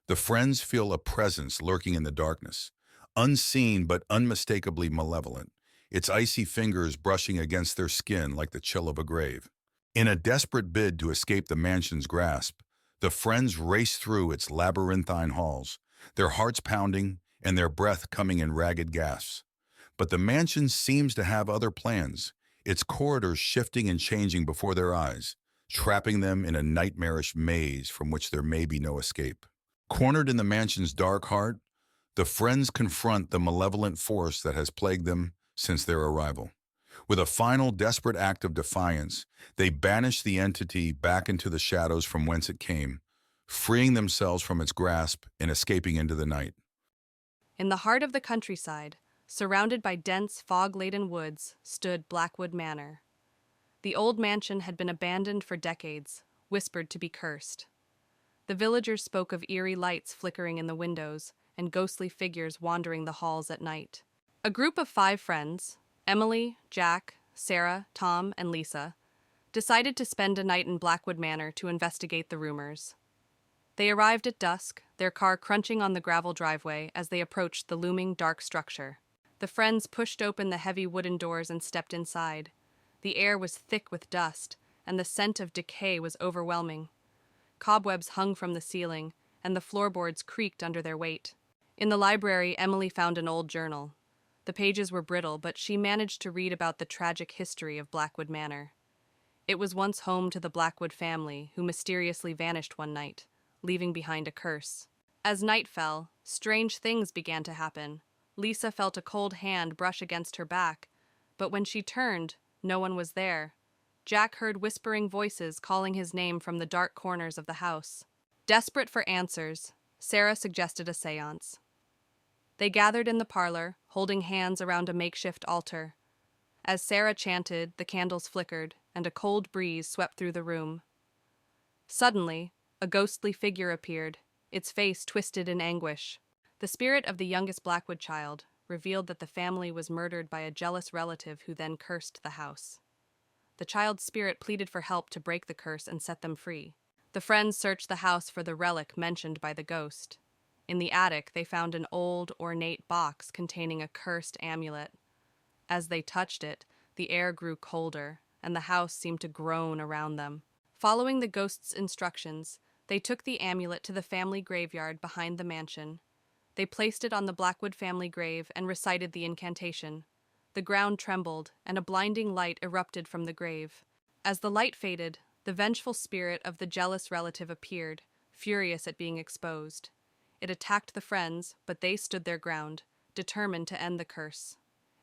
The friends feel a presence lurking in the darkness, unseen but unmistakably malevolent, its icy fingers brushing against their skin like the chill of a grave. In a desperate bid to escape the mansion's grasp, the friends race through its labyrinthine halls, their hearts pounding and their breath coming in ragged gasps. But the mansion seems to have other plans, its corridors shifting and changing before their eyes, trapping them in a nightmarish maze from which there may be no escape. Cornered in the mansion's dark heart, the friends confront the malevolent force that has plagued them since their arrival. With a final desperate act of defiance, they banish the entity back into the shadows from whence it came, freeing themselves from its grasp and escaping into the night. In the heart of the countryside, surrounded by dense, fog-laden woods, stood Blackwood Manor. The old mansion had been abandoned for decades, whispered to be cursed. The villagers spoke of eerie lights flickering in the windows and ghostly figures wandering the halls at night. A group of 5 friends, Emily, Jack, Sarah, Tom, and Lisa, decided to spend a night in Blackwood Manor to investigate the rumors. They arrived at dusk, their car crunching on the gravel driveway as they approached the looming dark structure. The friends pushed open the heavy wooden doors and stepped inside. The air was thick with dust, and the scent of decay was overwhelming. Cobwebs hung from the ceiling, and the floorboards creaked under their weight. In the library, Emily found an old journal. The pages were brittle, but she managed to read about the tragic history of Blackwood Manor. It was once home to the Blackwood family, who mysteriously vanished one night, leaving behind a curse. As night fell, strange things began to happen. Lisa felt a cold hand brush against her back, but when she turned, no one was there. Jack heard whispering voices calling his name from the dark corners of the house. Desperate for answers, Sarah suggested a séance. They gathered in the parlor, holding hands around a makeshift altar. As Sarah chanted, the candles flickered, and a cold breeze swept through the room. Suddenly, a ghostly figure appeared, its face twisted in anguish. The spirit of the youngest Blackwood child revealed that the family was murdered by a jealous relative who then cursed the house. The child's spirit pleaded for help to break the curse and set them free. The friends searched the house for the relic mentioned by the ghost. In the attic, they found an old, ornate box containing a cursed amulet. As they touched it, the air grew colder, and the house seemed to groan around them. Following the ghost's instructions, they took the amulet to the family graveyard behind the mansion. They placed it on the Blackwood family grave and recited the incantation. The ground trembled, and a blinding light erupted from the grave. As the light faded, the vengeful spirit of the jealous relative appeared, furious at being exposed. It attacked the friends, but they stood their ground, determined to end the curse.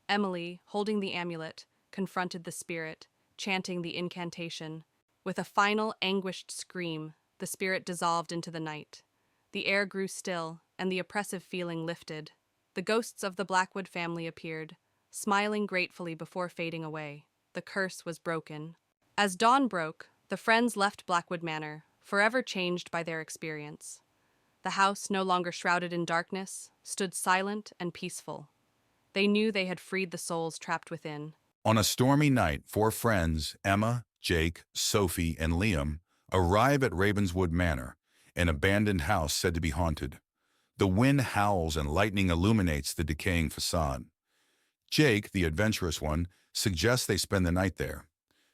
Emily, holding the amulet, confronted the spirit, chanting the incantation. With a final, anguished scream, the spirit dissolved into the night. The air grew still, and the oppressive feeling lifted. The ghosts of the Blackwood family appeared, smiling gratefully before fading away. The curse was broken. As dawn broke, the friends left Blackwood Manor, forever changed by their experience. The house, no longer shrouded in darkness, stood silent and peaceful. They knew they had freed the souls trapped within. On a stormy night, 4 friends, Emma, Jake, Sophie, and Liam, arrive at Ravenswood Manor, an abandoned house said to be haunted. The wind howls and lightning illuminates the decaying facade. Jake, the adventurous one, suggests they spend the night there.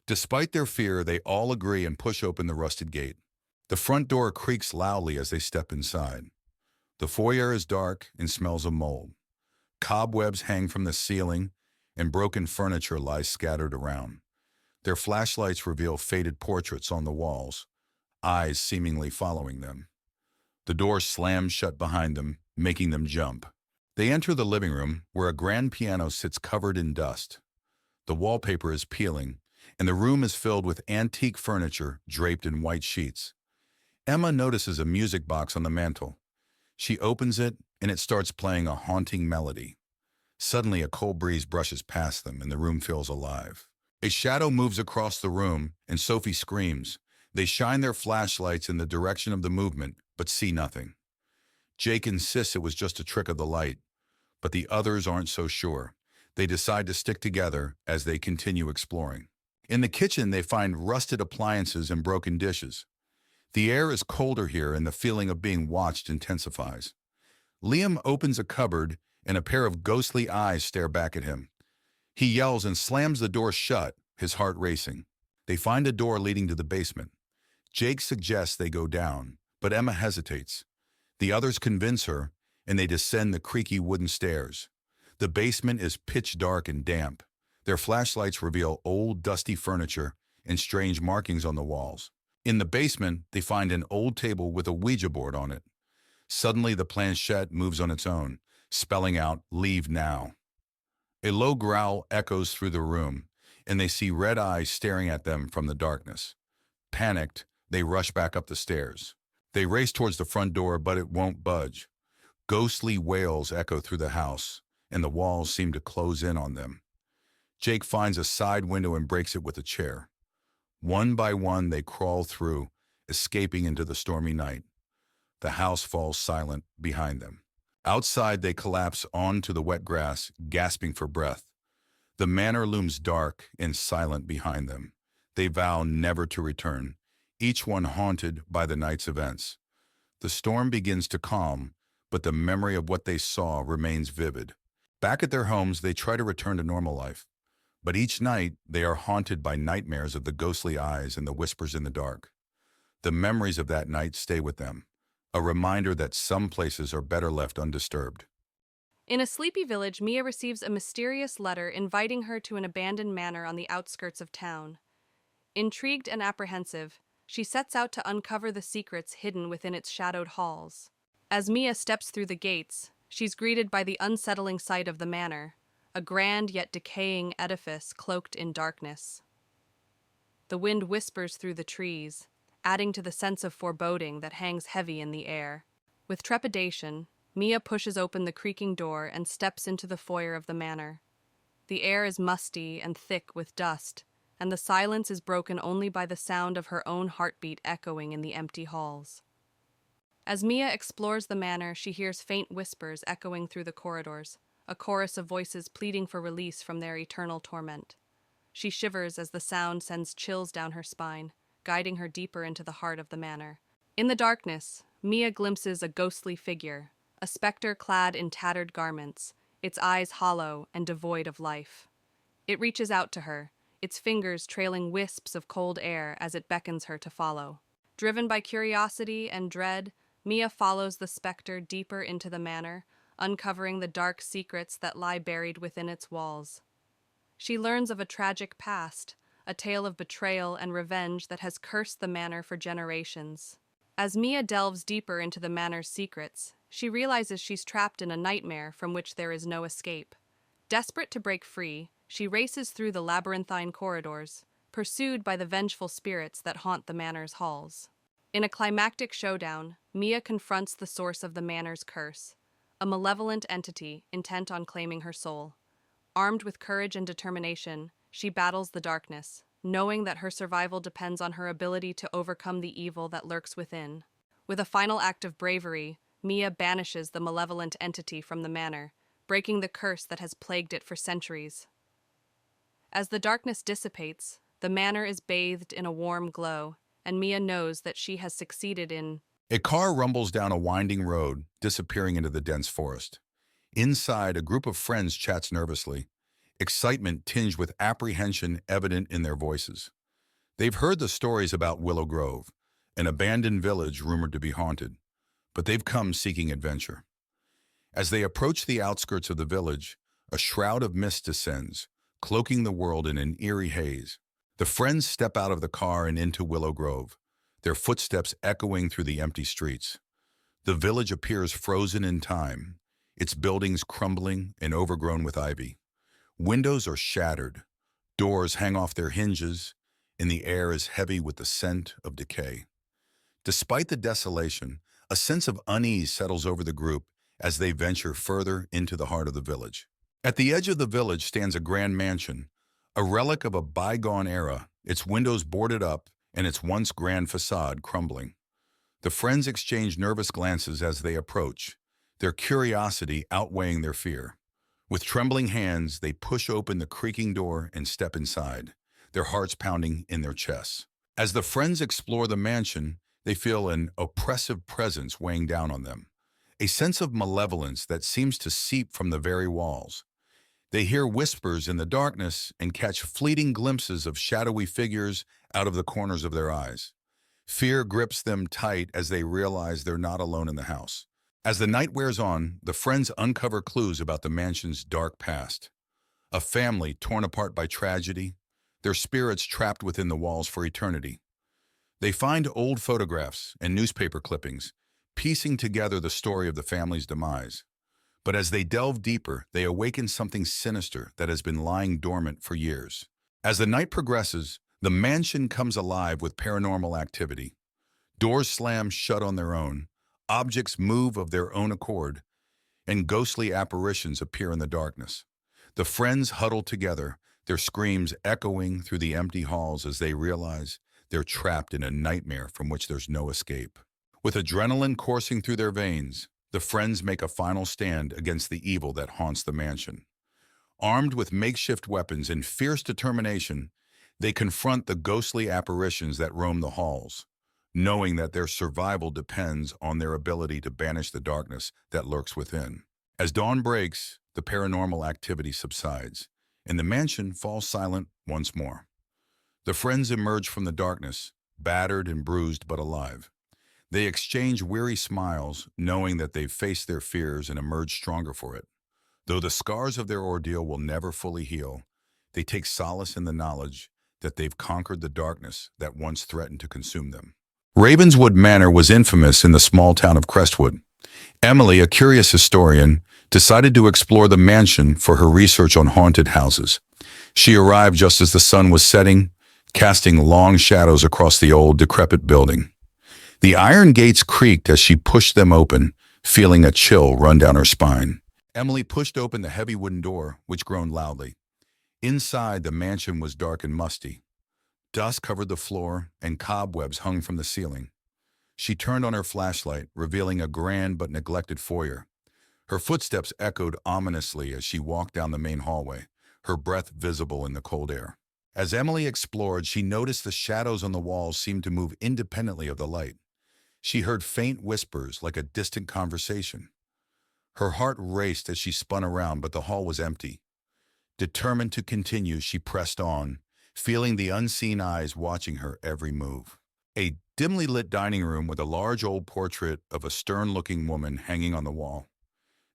Despite their fear, they all agree and push open the rusted gate. The front door creaks loudly as they step inside. The foyer is dark and smells of mold. Cobwebs hang from the ceiling, and broken furniture lies scattered around. Their flashlights reveal faded portraits on the walls, eyes seemingly following them. The door slams shut behind them, making them jump. They enter the living room, where a grand piano sits covered in dust. The wallpaper is peeling, and the room is filled with antique furniture draped in white sheets. Emma notices a music box on the mantel. She opens it, and it starts playing a haunting melody. Suddenly, a cold breeze brushes past them, and the room feels alive. A shadow moves across the room, and Sophie screams. They shine their flashlights in the direction of the movement, but see nothing. Jake insists it was just a trick of the light, but the others aren't so sure. They decide to stick together as they continue exploring. In the kitchen, they find rusted appliances and broken dishes. The air is colder here, and the feeling of being watched intensifies. Liam opens a cupboard, and a pair of ghostly eyes stare back at him. He yells and slams the door shut, his heart racing. They find a door leading to the basement. Jake suggests they go down, but Emma hesitates. The others convince her, and they descend the creaky wooden stairs. The basement is pitch dark and damp. Their flashlights reveal old, dusty furniture and strange markings on the walls. In the basement, they find an old table with a Ouija board on it. Suddenly, the planchette moves on its own, spelling out, "Leave now." A low growl echoes through the room, and they see red eyes staring at them from the darkness. Panicked, they rush back up the stairs. They race towards the front door, but it won't budge. Ghostly wails echo through the house, and the walls seem to close in on them. Jake finds a side window and breaks it with a chair. One by one, they crawl through, escaping into the stormy night. The house falls silent behind them. Outside, they collapse onto the wet grass, gasping for breath. The manor looms dark and silent behind them. They vow never to return, each one haunted by the night's events. The storm begins to calm, but the memory of what they saw remains vivid. Back at their homes, they try to return to normal life. But each night, they are haunted by nightmares of the ghostly eyes and the whispers in the dark. The memories of that night stay with them, a reminder that some places are better left undisturbed. In a sleepy village, Mia receives a mysterious letter inviting her to an abandoned manor on the outskirts of town. Intrigued and apprehensive, she sets out to uncover the secrets hidden within its shadowed halls. As Mia steps through the gates, she's greeted by the unsettling sight of the manor, a grand yet decaying edifice cloaked in darkness. The wind whispers through the trees, adding to the sense of foreboding that hangs heavy in the air. With trepidation, Mia pushes open the creaking door and steps into the foyer of the manor. The air is musty and thick with dust, and the silence is broken only by the sound of her own heartbeat echoing in the empty halls. As Mia explores the manor, she hears faint whispers echoing through the corridors, a chorus of voices pleading for release from their eternal torment. She shivers as the sound sends chills down her spine, guiding her deeper into the heart of the manor. In the darkness, Mia glimpses a ghostly figure, a specter clad in tattered garments, its eyes hollow and devoid of life. It reaches out to her, its fingers trailing wisps of cold air as it beckons her to follow. Driven by curiosity and dread, Mia follows the specter deeper into the manor, uncovering the dark secrets that lie buried within its walls. She learns of a tragic past, a tale of betrayal and revenge that has cursed the manor for generations. As Mia delves deeper into the manor's secrets, she realizes she's trapped in a nightmare from which there is no escape. Desperate to break free, she races through the labyrinthine corridors, pursued by the vengeful spirits that haunt the manor's halls. In a climactic showdown, Mia confronts the source of the manor's curse, a malevolent entity intent on claiming her soul. Armed with courage and determination, she battles the darkness, knowing that her survival depends on her ability to overcome the evil that lurks within. With a final act of bravery, Mia banishes the malevolent entity from the manor, breaking the curse that has plagued it for centuries. As the darkness dissipates, the manor is bathed in a warm glow, and Mia knows that she has succeeded in A car rumbles down a winding road, disappearing into the dense forest. Inside, a group of friends chats nervously, excitement tinged with apprehension evident in their voices. They've heard the stories about Willow Grove, an abandoned village rumored to be haunted, but they've come seeking adventure. As they approach the outskirts of the village, a shroud of mist descends, cloaking the world in an eerie haze. The friends step out of the car and into Willow Grove, their footsteps echoing through the empty streets. The village appears frozen in time, its buildings crumbling and overgrown with ivy. Windows are shattered, doors hang off their hinges, and the air is heavy with the scent of decay. Despite the desolation, a sense of unease settles over the group as they venture further into the heart of the village. At the edge of the village stands a grand mansion, a relic of a bygone era, its windows boarded up and its once grand facade crumbling. The friends exchange nervous glances as they approach, their curiosity outweighing their fear. With trembling hands, they push open the creaking door and step inside, their hearts pounding in their chests. As the friends explore the mansion, they feel an oppressive presence weighing down on them, a sense of malevolence that seems to seep from the very walls. They hear whispers in the darkness and catch fleeting glimpses of shadowy figures out of the corners of their eyes. Fear grips them tight as they realize they're not alone in the house. As the night wears on, the friends uncover clues about the mansion's dark past. A family torn apart by tragedy, their spirits trapped within the walls for eternity. They find old photographs and newspaper clippings, piecing together the story of the family's demise. But as they delve deeper, they awaken something sinister that has been lying dormant for years. As the night progresses, the mansion comes alive with paranormal activity. Doors slam shut on their own, objects move of their own accord, and ghostly apparitions appear in the darkness. The friends huddle together, their screams echoing through the empty halls as they realize they're trapped in a nightmare from which there's no escape. With adrenaline coursing through their veins, the friends make a final stand against the evil that haunts the mansion. Armed with makeshift weapons and fierce determination, they confront the ghostly apparitions that roam the halls, knowing that their survival depends on their ability to banish the darkness that lurks within. As dawn breaks, the paranormal activity subsides, and the mansion falls silent once more. The friends emerge from the darkness, battered and bruised but alive. They exchange weary smiles, knowing that they've faced their fears and emerged stronger for it. Though the scars of their ordeal will never fully heal, they take solace in the knowledge that they've conquered the darkness that once threatened to consume them. Ravenswood Manor was infamous in the small town of Crestwood. Emily, a curious historian, decided to explore the mansion for her research on haunted houses. She arrived just as the sun was setting, casting long shadows across the old, decrepit building. The iron gates creaked as she pushed them open, feeling a chill run down her spine. Emily pushed open the heavy wooden door, which groaned loudly. Inside, the mansion was dark and musty. Dust covered the floor, and cobwebs hung from the ceiling. She turned on her flashlight, revealing a grand but neglected foyer. Her footsteps echoed ominously as she walked down the main hallway, her breath visible in the cold air. As Emily explored, she noticed the shadows on the walls seemed to move independently of the light. She heard faint whispers like a distant conversation. Her heart raced as she spun around, but the hall was empty. Determined to continue, she pressed on, feeling the unseen eyes watching her every move. A dimly lit dining room with a large old portrait of a stern-looking woman hanging on the wall.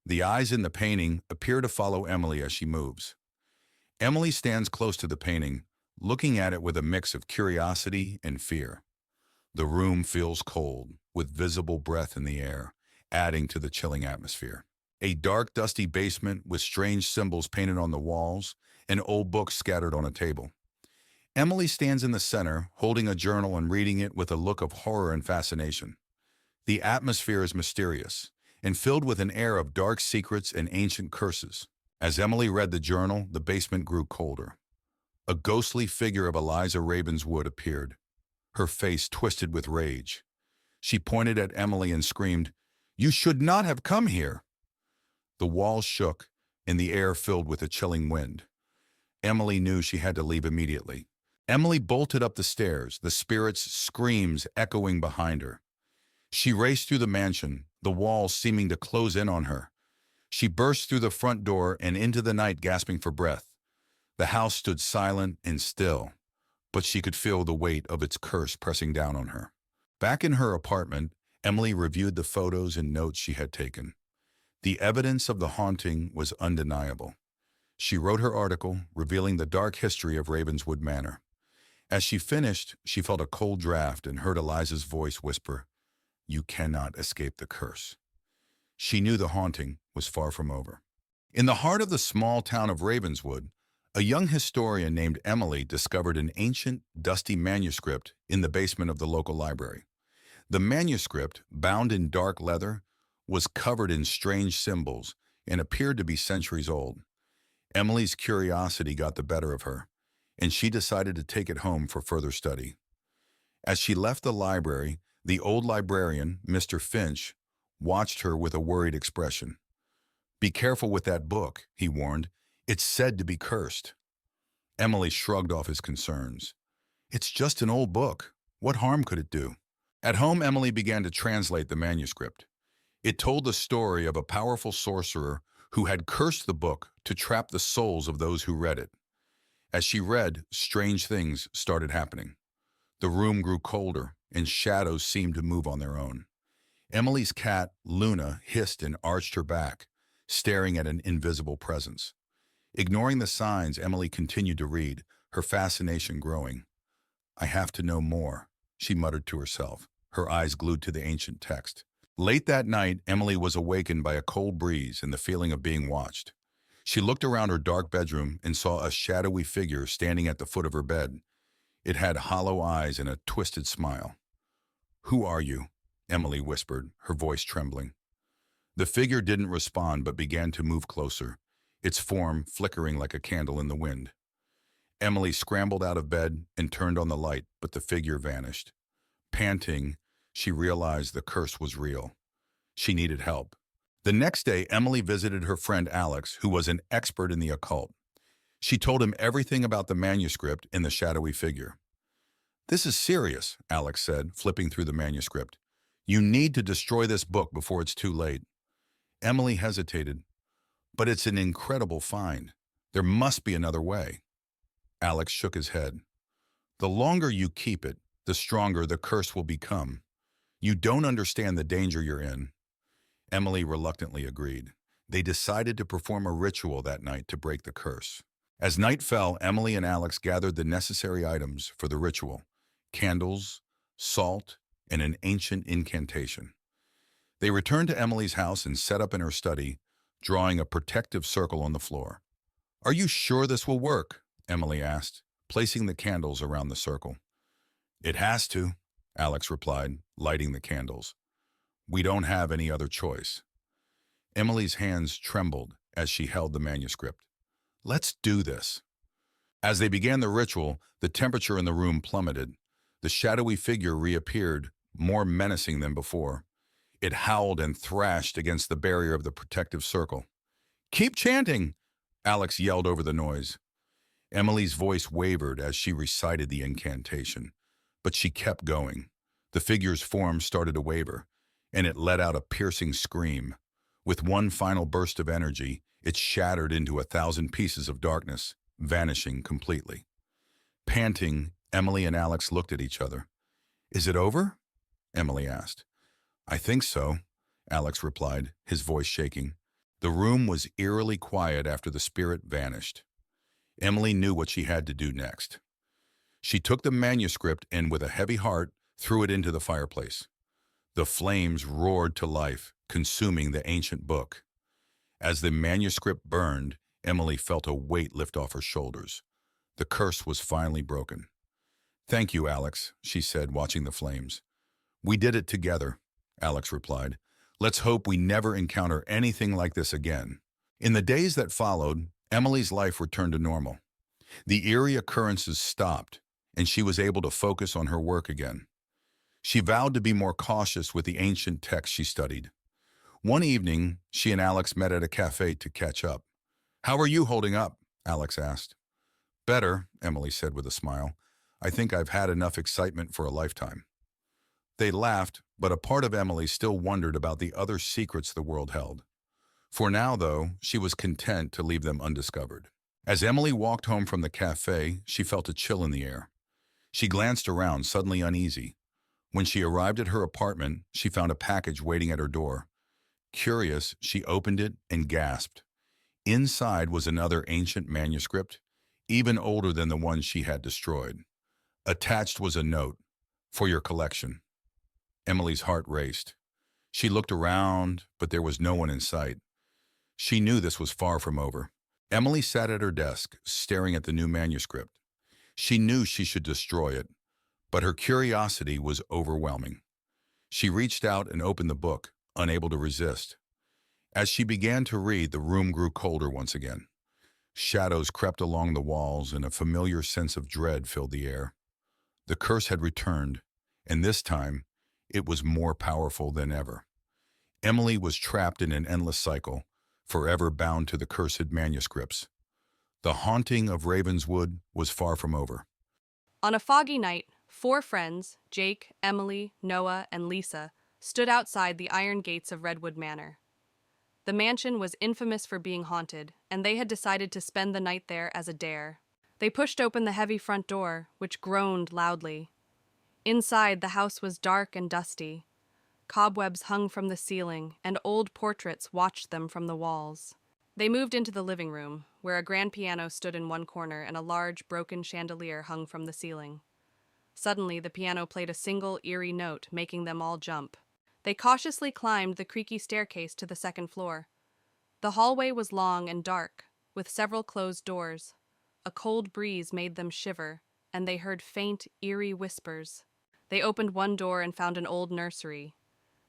The eyes in the painting appear to follow Emily as she moves. Emily stands close to the painting, looking at it with a mix of curiosity and fear. The room feels cold, with visible breath in the air, adding to the chilling atmosphere. A dark, dusty basement with strange symbols painted on the walls and old books scattered on a table. Emily stands in the center, holding a journal and reading it with a look of horror and fascination. The atmosphere is mysterious and filled with an air of dark secrets and ancient curses. As Emily read the journal, the basement grew colder. A ghostly figure of Eliza Ravenswood appeared, her face twisted with rage. She pointed at Emily and screamed, "You should not have come here!" The walls shook, and the air filled with a chilling wind. Emily knew she had to leave immediately. Emily bolted up the stairs, the spirit's screams echoing behind her. She raced through the mansion, the walls seeming to close in on her. She burst through the front door and into the night, gasping for breath. The house stood silent and still, but she could feel the weight of its curse pressing down on her. Back in her apartment, Emily reviewed the photos and notes she had taken. The evidence of the haunting was undeniable. She wrote her article, revealing the dark history of Ravenswood Manor. As she finished, she felt a cold draft and heard Eliza's voice whisper, "You cannot escape the curse." She knew the haunting was far from over. In the heart of the small town of Ravenswood, a young historian named Emily discovered an ancient, dusty manuscript in the basement of the local library. The manuscript, bound in dark leather, was covered in strange symbols and appeared to be centuries old. Emily's curiosity got the better of her, and she decided to take it home for further study. As she left the library, the old librarian, Mr. Finch, watched her with a worried expression. "Be careful with that book," he warned. "It's said to be cursed." Emily shrugged off his concerns. "It's just an old book. What harm could it do?" At home, Emily began to translate the manuscript. It told the story of a powerful sorcerer who had cursed the book to trap the souls of those who read it. As she read, strange things started happening. The room grew colder, and shadows seemed to move on their own. Emily's cat, Luna, hissed and arched her back, staring at an invisible presence. Ignoring the signs, Emily continued to read, her fascination growing. "I have to know more," she muttered to herself, her eyes glued to the ancient text. Late that night, Emily was awakened by a cold breeze and the feeling of being watched. She looked around her dark bedroom and saw a shadowy figure standing at the foot of her bed. It had hollow eyes and a twisted smile. "Who are you?" Emily whispered, her voice trembling. The figure didn't respond but began to move closer, its form flickering like a candle in the wind. Emily scrambled out of bed and turned on the light, but the figure vanished. Panting, she realized the curse was real. She needed help. The next day, Emily visited her friend Alex, who was an expert in the occult. She told him everything about the manuscript and the shadowy figure. "This is serious," Alex said, flipping through the manuscript. "You need to destroy this book before it's too late." Emily hesitated. "But it's an incredible find. There must be another way." Alex shook his head. "The longer you keep it, the stronger the curse will become. You don't understand the danger you're in." Emily reluctantly agreed. They decided to perform a ritual that night to break the curse. As night fell, Emily and Alex gathered the necessary items for the ritual: candles, salt, and an ancient incantation. They returned to Emily's house and set up in her study, drawing a protective circle on the floor. "Are you sure this will work?" Emily asked, placing the candles around the circle. "It has to," Alex replied, lighting the candles. "We don't have any other choice." Emily's hands trembled as she held the manuscript. "Let's do this." As they began the ritual, the temperature in the room plummeted. The shadowy figure reappeared, more menacing than before. It howled and thrashed against the barrier of the protective circle. "Keep chanting!" Alex yelled over the noise. Emily's voice wavered as she recited the incantation, but she kept going. The figure's form started to waver, and it let out a piercing scream. With one final burst of energy, it shattered into 1,000 pieces of darkness, vanishing completely. Panting, Emily and Alex looked at each other. "Is it over?" Emily asked. "I think so," Alex replied, his voice shaking. The room was eerily quiet after the spirit vanished. Emily knew what she had to do next. She took the manuscript and, with a heavy heart, threw it into the fireplace. The flames roared to life, consuming the ancient book. As the manuscript burned, Emily felt a weight lift off her shoulders. The curse was finally broken. "Thank you, Alex," she said, watching the flames. "We did it together," Alex replied. "Let's hope we never encounter anything like this again." In the days that followed, Emily's life returned to normal. The eerie occurrences stopped, and she was able to focus on her work again. She vowed to be more cautious with the ancient texts she studied. One evening, she and Alex met at a cafe to catch up. "How are you holding up?" Alex asked. "Better," Emily said with a smile. "I think I've had enough excitement for a lifetime." They laughed, but a part of Emily still wondered about the other secrets the world held. For now, though, she was content to leave them undiscovered. As Emily walked home from the cafe, she felt a chill in the air. She glanced around, suddenly uneasy. When she arrived at her apartment, she found a package waiting at her door. Curious, she opened it and gasped. Inside was another ancient manuscript, even older than the one she had destroyed. Attached was a note, "For your collection." Emily's heart raced. She looked around, but there was no one in sight. She knew this was far from over. Emily sat at her desk, staring at the new manuscript. She knew she should destroy it, but her curiosity was overwhelming. She reached out and opened the book, unable to resist. As she began to read, the room grew colder once again. Shadows crept along the walls, and a familiar sense of dread filled the air. The curse had returned, and this time, it was more powerful than ever. Emily was trapped in an endless cycle, forever bound to the cursed manuscripts. The haunting of Ravenswood was far from over. On a foggy night, 4 friends, Jake, Emily, Noah, and Lisa, stood outside the iron gates of Redwood Manor. The mansion was infamous for being haunted, and they had decided to spend the night there as a dare. They pushed open the heavy front door, which groaned loudly. Inside, the house was dark and dusty. Cobwebs hung from the ceiling, and old portraits watched them from the walls. They moved into the living room, where a grand piano stood in one corner and a large, broken chandelier hung from the ceiling. Suddenly, the piano played a single, eerie note, making them all jump. They cautiously climbed the creaky staircase to the second floor. The hallway was long and dark, with several closed doors. A cold breeze made them shiver, and they heard faint, eerie whispers. They opened one door and found an old nursery.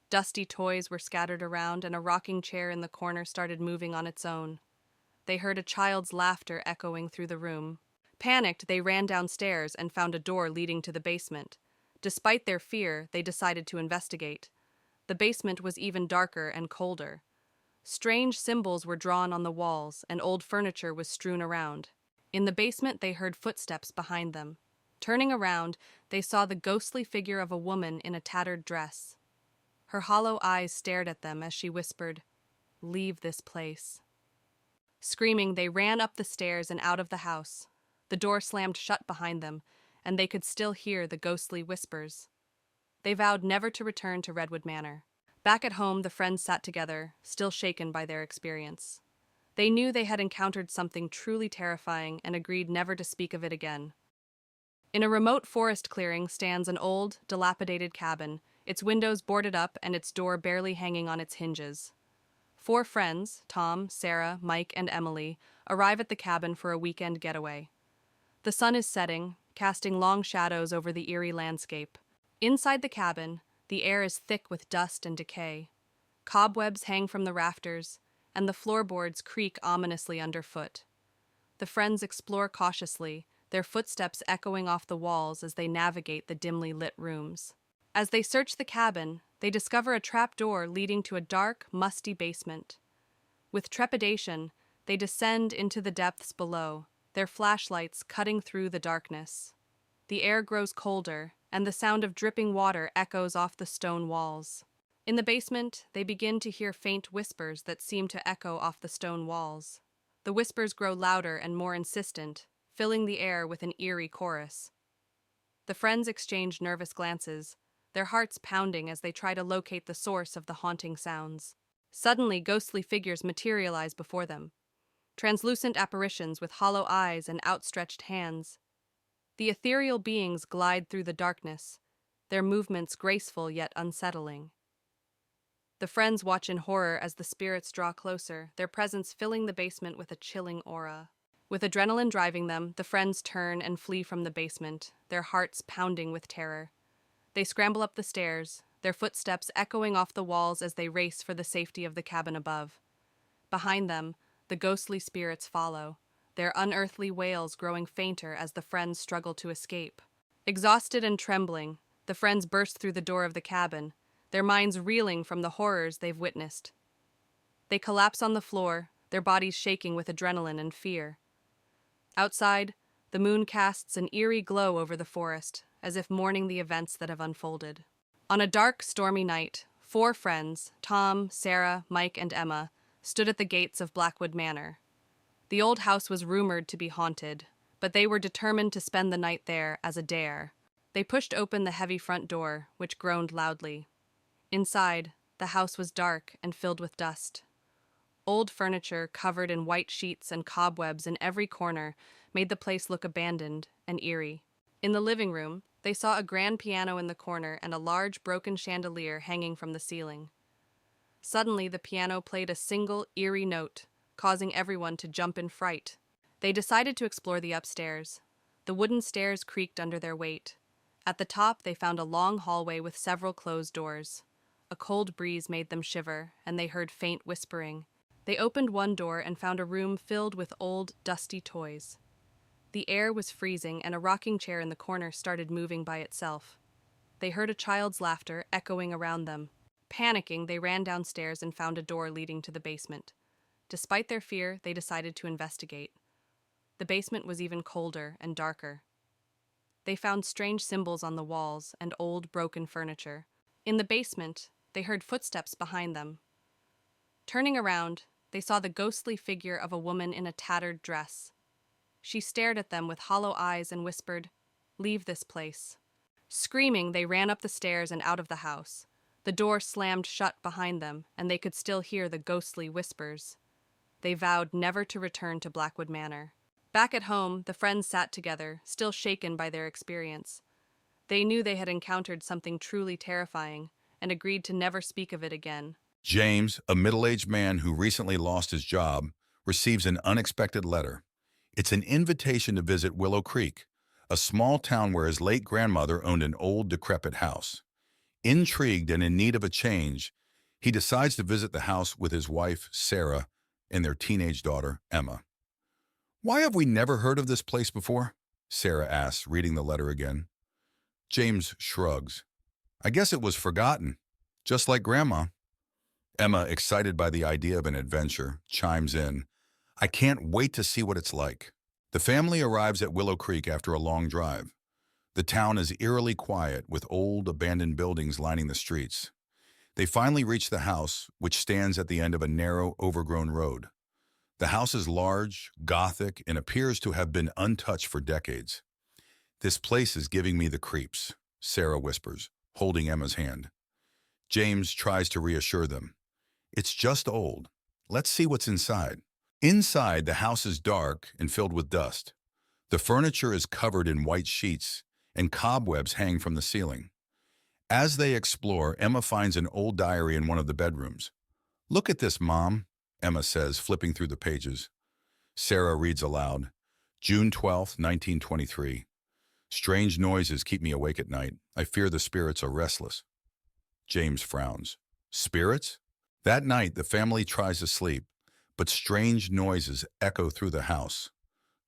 Dusty toys were scattered around, and a rocking chair in the corner started moving on its own. They heard a child's laughter echoing through the room. Panicked, they ran downstairs and found a door leading to the basement. Despite their fear, they decided to investigate. The basement was even darker and colder. Strange symbols were drawn on the walls, and old furniture was strewn around. In the basement, they heard footsteps behind them. Turning around, they saw the ghostly figure of a woman in a tattered dress. Her hollow eyes stared at them as she whispered, "Leave this place." Screaming, they ran up the stairs and out of the house. The door slammed shut behind them, and they could still hear the ghostly whispers. They vowed never to return to Redwood Manor. Back at home, the friends sat together, still shaken by their experience. They knew they had encountered something truly terrifying and agreed never to speak of it again. In a remote forest clearing stands an old, dilapidated cabin, its windows boarded up and its door barely hanging on its hinges. 4 friends, Tom, Sarah, Mike, and Emily, arrive at the cabin for a weekend getaway. The sun is setting, casting long shadows over the eerie landscape. Inside the cabin, the air is thick with dust and decay. Cobwebs hang from the rafters, and the floorboards creak ominously underfoot. The friends explore cautiously, their footsteps echoing off the walls as they navigate the dimly lit rooms. As they search the cabin, they discover a trap door leading to a dark, musty basement. With trepidation, they descend into the depths below, their flashlights cutting through the darkness. The air grows colder, and the sound of dripping water echoes off the stone walls. In the basement, they begin to hear faint whispers that seem to echo off the stone walls. The whispers grow louder and more insistent, filling the air with an eerie chorus. The friends exchange nervous glances, their hearts pounding as they try to locate the source of the haunting sounds. Suddenly, ghostly figures materialize before them. Translucent apparitions with hollow eyes and outstretched hands. The ethereal beings glide through the darkness, their movements graceful yet unsettling. The friends watch in horror as the spirits draw closer, their presence filling the basement with a chilling aura. With adrenaline driving them, the friends turn and flee from the basement, their hearts pounding with terror. They scramble up the stairs, their footsteps echoing off the walls as they race for the safety of the cabin above. Behind them, the ghostly spirits follow, their unearthly wails growing fainter as the friends struggle to escape. Exhausted and trembling, the friends burst through the door of the cabin, their minds reeling from the horrors they've witnessed. They collapse on the floor, their bodies shaking with adrenaline and fear. Outside, the moon casts an eerie glow over the forest, as if mourning the events that have unfolded. On a dark, stormy night, 4 friends, Tom, Sarah, Mike, and Emma, stood at the gates of Blackwood Manor. The old house was rumored to be haunted, but they were determined to spend the night there as a dare. They pushed open the heavy front door, which groaned loudly. Inside, the house was dark and filled with dust. Old furniture covered in white sheets and cobwebs in every corner made the place look abandoned and eerie. In the living room, they saw a grand piano in the corner and a large broken chandelier hanging from the ceiling. Suddenly, the piano played a single, eerie note, causing everyone to jump in fright. They decided to explore the upstairs. The wooden stairs creaked under their weight. At the top, they found a long hallway with several closed doors. A cold breeze made them shiver, and they heard faint whispering. They opened one door and found a room filled with old, dusty toys. The air was freezing, and a rocking chair in the corner started moving by itself. They heard a child's laughter echoing around them. Panicking, they ran downstairs and found a door leading to the basement. Despite their fear, they decided to investigate. The basement was even colder and darker. They found strange symbols on the walls and old, broken furniture. In the basement, they heard footsteps behind them. Turning around, they saw the ghostly figure of a woman in a tattered dress. She stared at them with hollow eyes and whispered, "Leave this place." Screaming, they ran up the stairs and out of the house. The door slammed shut behind them, and they could still hear the ghostly whispers. They vowed never to return to Blackwood Manor. Back at home, the friends sat together, still shaken by their experience. They knew they had encountered something truly terrifying, and agreed to never speak of it again. James, a middle-aged man who recently lost his job, receives an unexpected letter. It's an invitation to visit Willow Creek, a small town where his late grandmother owned an old, decrepit house. Intrigued and in need of a change, he decides to visit the house with his wife, Sarah, and their teenage daughter, Emma. "Why have we never heard of this place before?" Sarah asks, reading the letter again. James shrugs. "I guess it was forgotten, just like Grandma." Emma, excited by the idea of an adventure, chimes in, "I can't wait to see what it's like." The family arrives at Willow Creek after a long drive. The town is eerily quiet, with old, abandoned buildings lining the streets. They finally reach the house, which stands at the end of a narrow, overgrown road. The house is large, Gothic, and appears to have been untouched for decades. "This place is giving me the creeps," Sarah whispers, holding Emma's hand. James tries to reassure them. "It's just old. Let's see what's inside." Inside, the house is dark and filled with dust. The furniture is covered in white sheets, and cobwebs hang from the ceiling. As they explore, Emma finds an old diary in one of the bedrooms. "Look at this, Mom," Emma says, flipping through the pages. Sarah reads aloud, "June 12th, 1923. Strange noises keep me awake at night. I fear the spirits are restless." James frowns. "Spirits?" That night, the family tries to sleep, but strange noises echo through the house.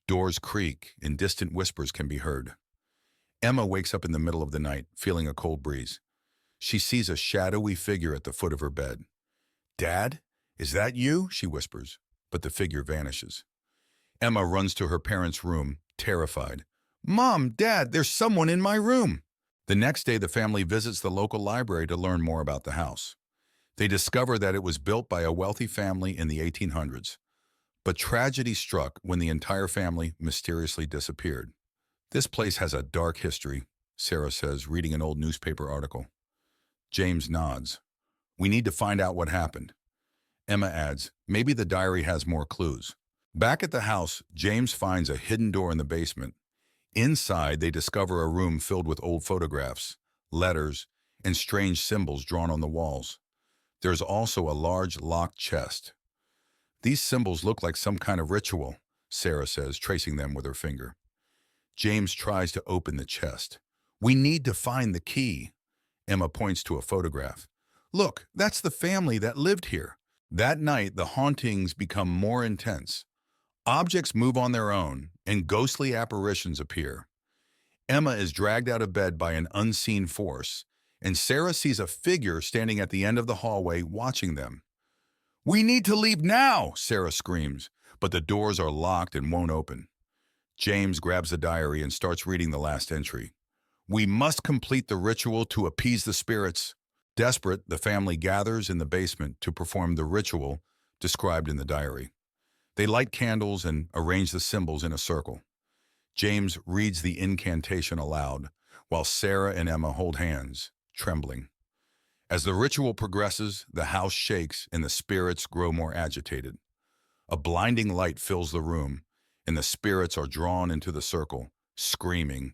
Doors creak, and distant whispers can be heard. Emma wakes up in the middle of the night, feeling a cold breeze. She sees a shadowy figure at the foot of her bed. "Dad, is that you?" she whispers, but the figure vanishes. Emma runs to her parents' room, terrified. "Mom, Dad, there's someone in my room!" The next day, the family visits the local library to learn more about the house. They discover that it was built by a wealthy family in the 1800s. But tragedy struck when the entire family mysteriously disappeared. "This place has a dark history," Sarah says, reading an old newspaper article. James nods. "We need to find out what happened." Emma adds, "Maybe the diary has more clues." Back at the house, James finds a hidden door in the basement. Inside, they discover a room filled with old photographs, letters, and strange symbols drawn on the walls. There's also a large locked chest. "These symbols look like some kind of ritual," Sarah says, tracing them with her finger. James tries to open the chest. "We need to find the key." Emma points to a photograph. "Look, that's the family that lived here." That night, the hauntings become more intense. Objects move on their own, and ghostly apparitions appear. Emma is dragged out of bed by an unseen force, and Sarah sees a figure standing at the end of the hallway watching them. "We need to leave now!" Sarah screams, but the doors are locked and won't open. James grabs the diary and starts reading the last entry. We must complete the ritual to appease the spirits. Desperate, the family gathers in the basement to perform the ritual described in the diary. They light candles and arrange the symbols in a circle. James reads the incantation aloud, while Sarah and Emma hold hands, trembling. As the ritual progresses, the house shakes and the spirits grow more agitated. A blinding light fills the room, and the spirits are drawn into the circle, screaming.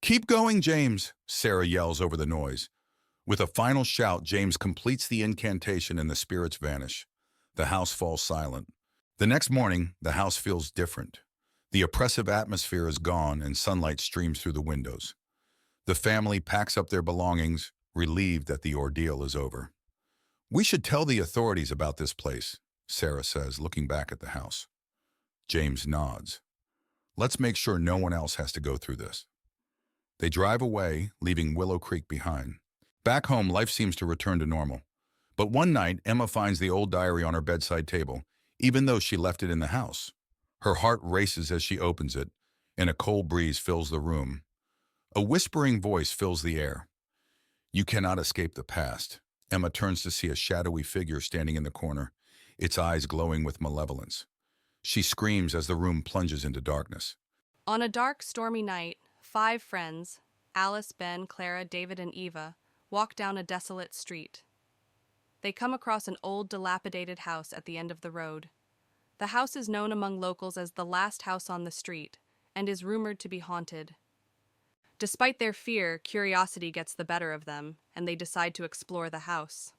"Keep going, James!" Sarah yells over the noise. With a final shout, James completes the incantation and the spirits vanish. The house falls silent. The next morning, the house feels different. The oppressive atmosphere is gone and sunlight streams through the windows. The family packs up their belongings, relieved that the ordeal is over. "We should tell the authorities about this place," Sarah says, looking back at the house. James nods. "Let's make sure no one else has to go through this." They drive away, leaving Willow Creek behind. Back home, life seems to return to normal. But one night, Emma finds the old diary on her bedside table, even though she left it in the house. Her heart races as she opens it, and a cold breeze fills the room. A whispering voice fills the air. "You cannot escape the past." Emma turns to see a shadowy figure standing in the corner, its eyes glowing with malevolence. She screams as the room plunges into darkness. On a dark, stormy night, 5 friends, Alice, Ben, Clara, David, and Eva, walk down a desolate street. They come across an old, dilapidated house at the end of the road. The house is known among locals as the last house on the street and is rumored to be haunted. Despite their fear, curiosity gets the better of them, and they decide to explore the house.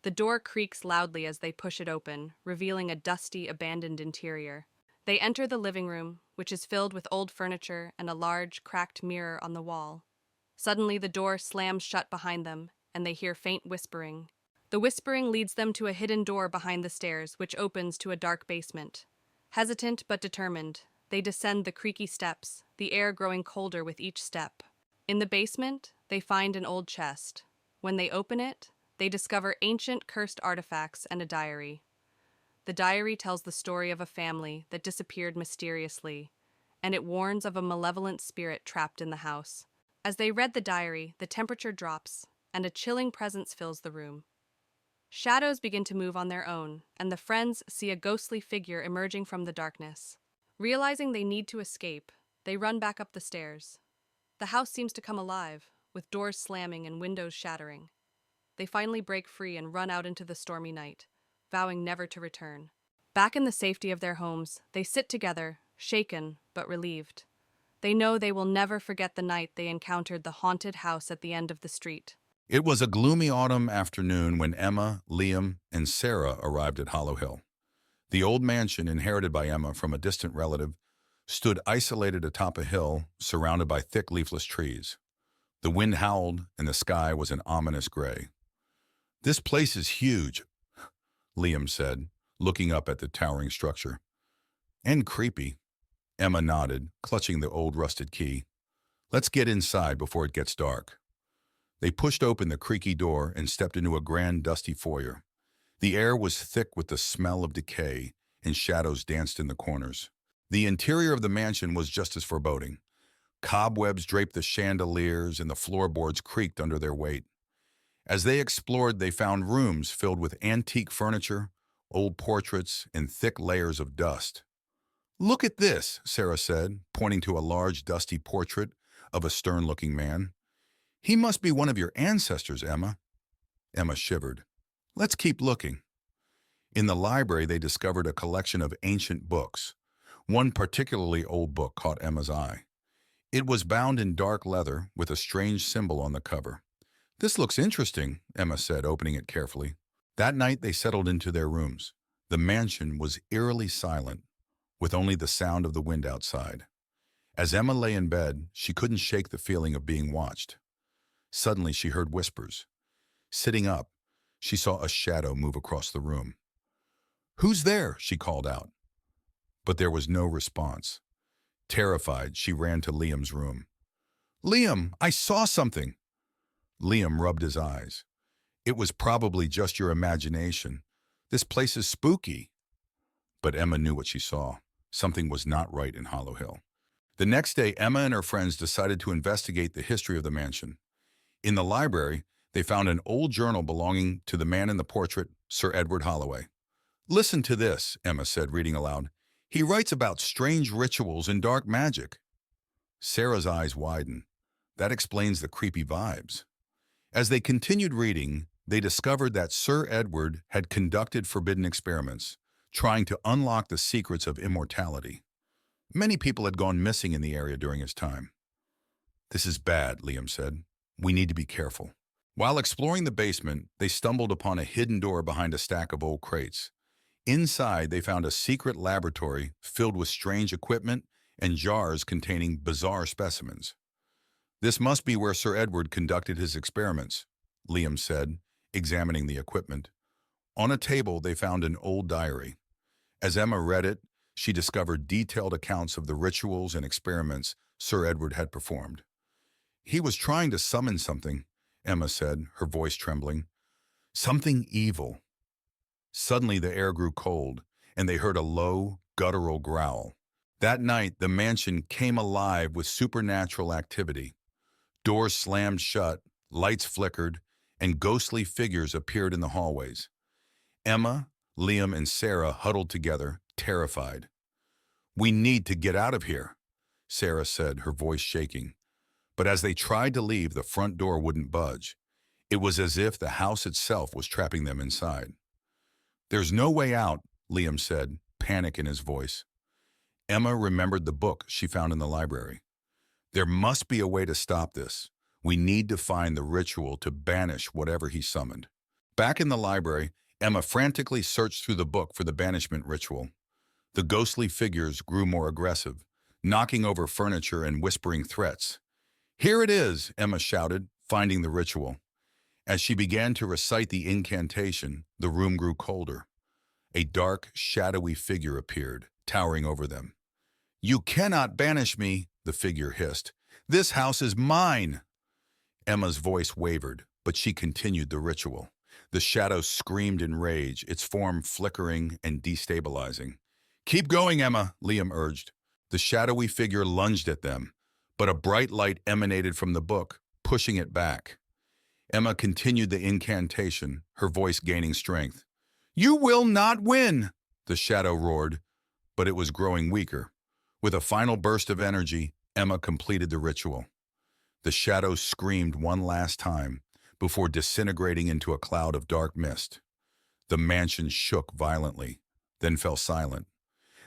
The door creaks loudly as they push it open, revealing a dusty, abandoned interior. They enter the living room, which is filled with old furniture and a large, cracked mirror on the wall. Suddenly, the door slams shut behind them, and they hear faint whispering. The whispering leads them to a hidden door behind the stairs, which opens to a dark basement. Hesitant but determined, they descend the creaky steps, the air growing colder with each step. In the basement, they find an old chest. When they open it, they discover ancient cursed artifacts and a diary. The diary tells the story of a family that disappeared mysteriously, and it warns of a malevolent spirit trapped in the house. As they read the diary, the temperature drops, and a chilling presence fills the room. Shadows begin to move on their own, and the friends see a ghostly figure emerging from the darkness. Realizing they need to escape, they run back up the stairs. The house seems to come alive, with doors slamming and windows shattering. They finally break free and run out into the stormy night, vowing never to return. Back in the safety of their homes, they sit together, shaken but relieved. They know they will never forget the night they encountered the haunted house at the end of the street. It was a gloomy autumn afternoon when Emma, Liam, and Sarah arrived at Hollow Hill. The old mansion, inherited by Emma from a distant relative, stood isolated atop a hill, surrounded by thick leafless trees. The wind howled, and the sky was an ominous gray. "This place is huge," Liam said, looking up at the towering structure. "And creepy." Emma nodded, clutching the old rusted key. "Let's get inside before it gets dark." They pushed open the creaky door and stepped into a grand, dusty foyer. The air was thick with the smell of decay, and shadows danced in the corners. The interior of the mansion was just as foreboding. Cobwebs draped the chandeliers, and the floorboards creaked under their weight. As they explored, they found rooms filled with antique furniture, old portraits, and thick layers of dust. "Look at this," Sarah said, pointing to a large, dusty portrait of a stern-looking man. "He must be one of your ancestors, Emma." Emma shivered. "Let's keep looking." In the library, they discovered a collection of ancient books. One particularly old book caught Emma's eye. It was bound in dark leather with a strange symbol on the cover. "This looks interesting," Emma said, opening it carefully. That night, they settled into their rooms. The mansion was eerily silent, with only the sound of the wind outside. As Emma lay in bed, she couldn't shake the feeling of being watched. Suddenly, she heard whispers. Sitting up, she saw a shadow move across the room. "Who's there?" she called out. But there was no response. Terrified, she ran to Liam's room. "Liam, I saw something." Liam rubbed his eyes. "It was probably just your imagination. This place is spooky." But Emma knew what she saw. Something was not right in Hollow Hill. The next day, Emma and her friends decided to investigate the history of the mansion. In the library, they found an old journal belonging to the man in the portrait, Sir Edward Holloway. "Listen to this," Emma said, reading aloud. "He writes about strange rituals and dark magic." Sarah's eyes widened. That explains the creepy vibes. As they continued reading, they discovered that Sir Edward had conducted forbidden experiments, trying to unlock the secrets of immortality. Many people had gone missing in the area during his time. "This is bad," Liam said. "We need to be careful." While exploring the basement, they stumbled upon a hidden door behind a stack of old crates. Inside, they found a secret laboratory filled with strange equipment and jars containing bizarre specimens. "This must be where Sir Edward conducted his experiments," Liam said, examining the equipment. On a table, they found an old diary. As Emma read it, she discovered detailed accounts of the rituals and experiments Sir Edward had performed. "He was trying to summon something," Emma said, her voice trembling. "Something evil." Suddenly, the air grew cold, and they heard a low, guttural growl. That night, the mansion came alive with supernatural activity. Doors slammed shut, lights flickered, and ghostly figures appeared in the hallways. Emma, Liam, and Sarah huddled together, terrified. "We need to get out of here," Sarah said, her voice shaking. But as they tried to leave, the front door wouldn't budge. It was as if the house itself was trapping them inside. "There's no way out," Liam said, panic in his voice. Emma remembered the book she found in the library. "There must be a way to stop this. We need to find the ritual to banish whatever he summoned." Back in the library, Emma frantically searched through the book for the banishment ritual. The ghostly figures grew more aggressive, knocking over furniture and whispering threats. "Here it is," Emma shouted, finding the ritual. As she began to recite the incantation, the room grew colder. A dark, shadowy figure appeared, towering over them. "You cannot banish me," the figure hissed. "This house is mine." Emma's voice wavered, but she continued the ritual. The shadow screamed in rage, its form flickering and destabilizing. "Keep going, Emma," Liam urged. The shadowy figure lunged at them, but a bright light emanated from the book, pushing it back. Emma continued the incantation, her voice gaining strength. "You will not win," the shadow roared, but it was growing weaker. With a final burst of energy, Emma completed the ritual. The shadow screamed one last time before disintegrating into a cloud of dark mist. The mansion shook violently, then fell silent.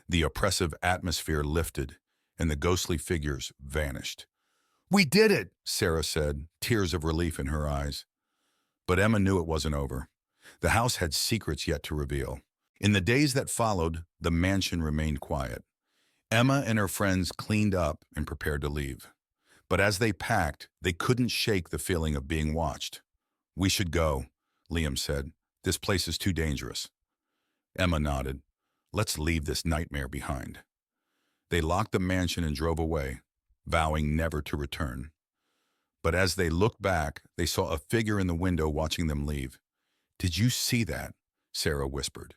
The oppressive atmosphere lifted, and the ghostly figures vanished. "We did it," Sarah said, tears of relief in her eyes. But Emma knew it wasn't over. The house had secrets yet to reveal. In the days that followed, the mansion remained quiet. Emma and her friends cleaned up and prepared to leave. But as they packed, they couldn't shake the feeling of being watched. "We should go," Liam said. "This place is too dangerous." Emma nodded. "Let's leave this nightmare behind." They locked the mansion and drove away, vowing never to return. But as they looked back, they saw a figure in the window watching them leave. "Did you see that?" Sarah whispered.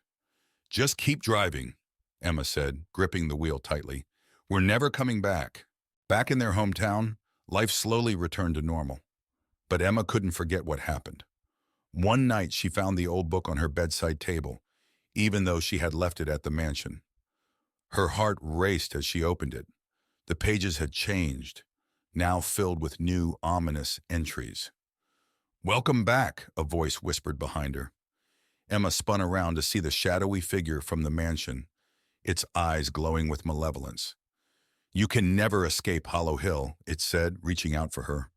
"Just keep driving," Emma said, gripping the wheel tightly. "We're never coming back." Back in their hometown, life slowly returned to normal. But Emma couldn't forget what happened. One night she found the old book on her bedside table, even though she had left it at the mansion. Her heart raced as she opened it. The pages had changed, now filled with new, ominous entries. "Welcome back," a voice whispered behind her. Emma spun around to see the shadowy figure from the mansion, its eyes glowing with malevolence. "You can never escape Hollow Hill," it said, reaching out for her.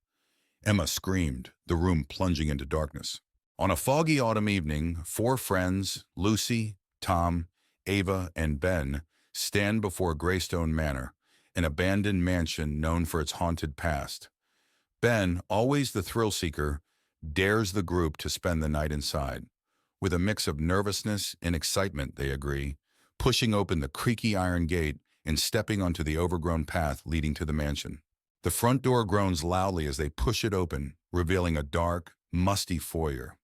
Emma screamed, the room plunging into darkness. On a foggy autumn evening, 4 friends, Lucy, Tom, Ava, and Ben, stand before Greystone Manor, an abandoned mansion known for its haunted past. Ben, always the thrill-seeker, dares the group to spend the night inside. With a mix of nervousness and excitement, they agree, pushing open the creaky iron gate and stepping onto the overgrown path leading to the mansion. The front door groans loudly as they push it open, revealing a dark, musty foyer.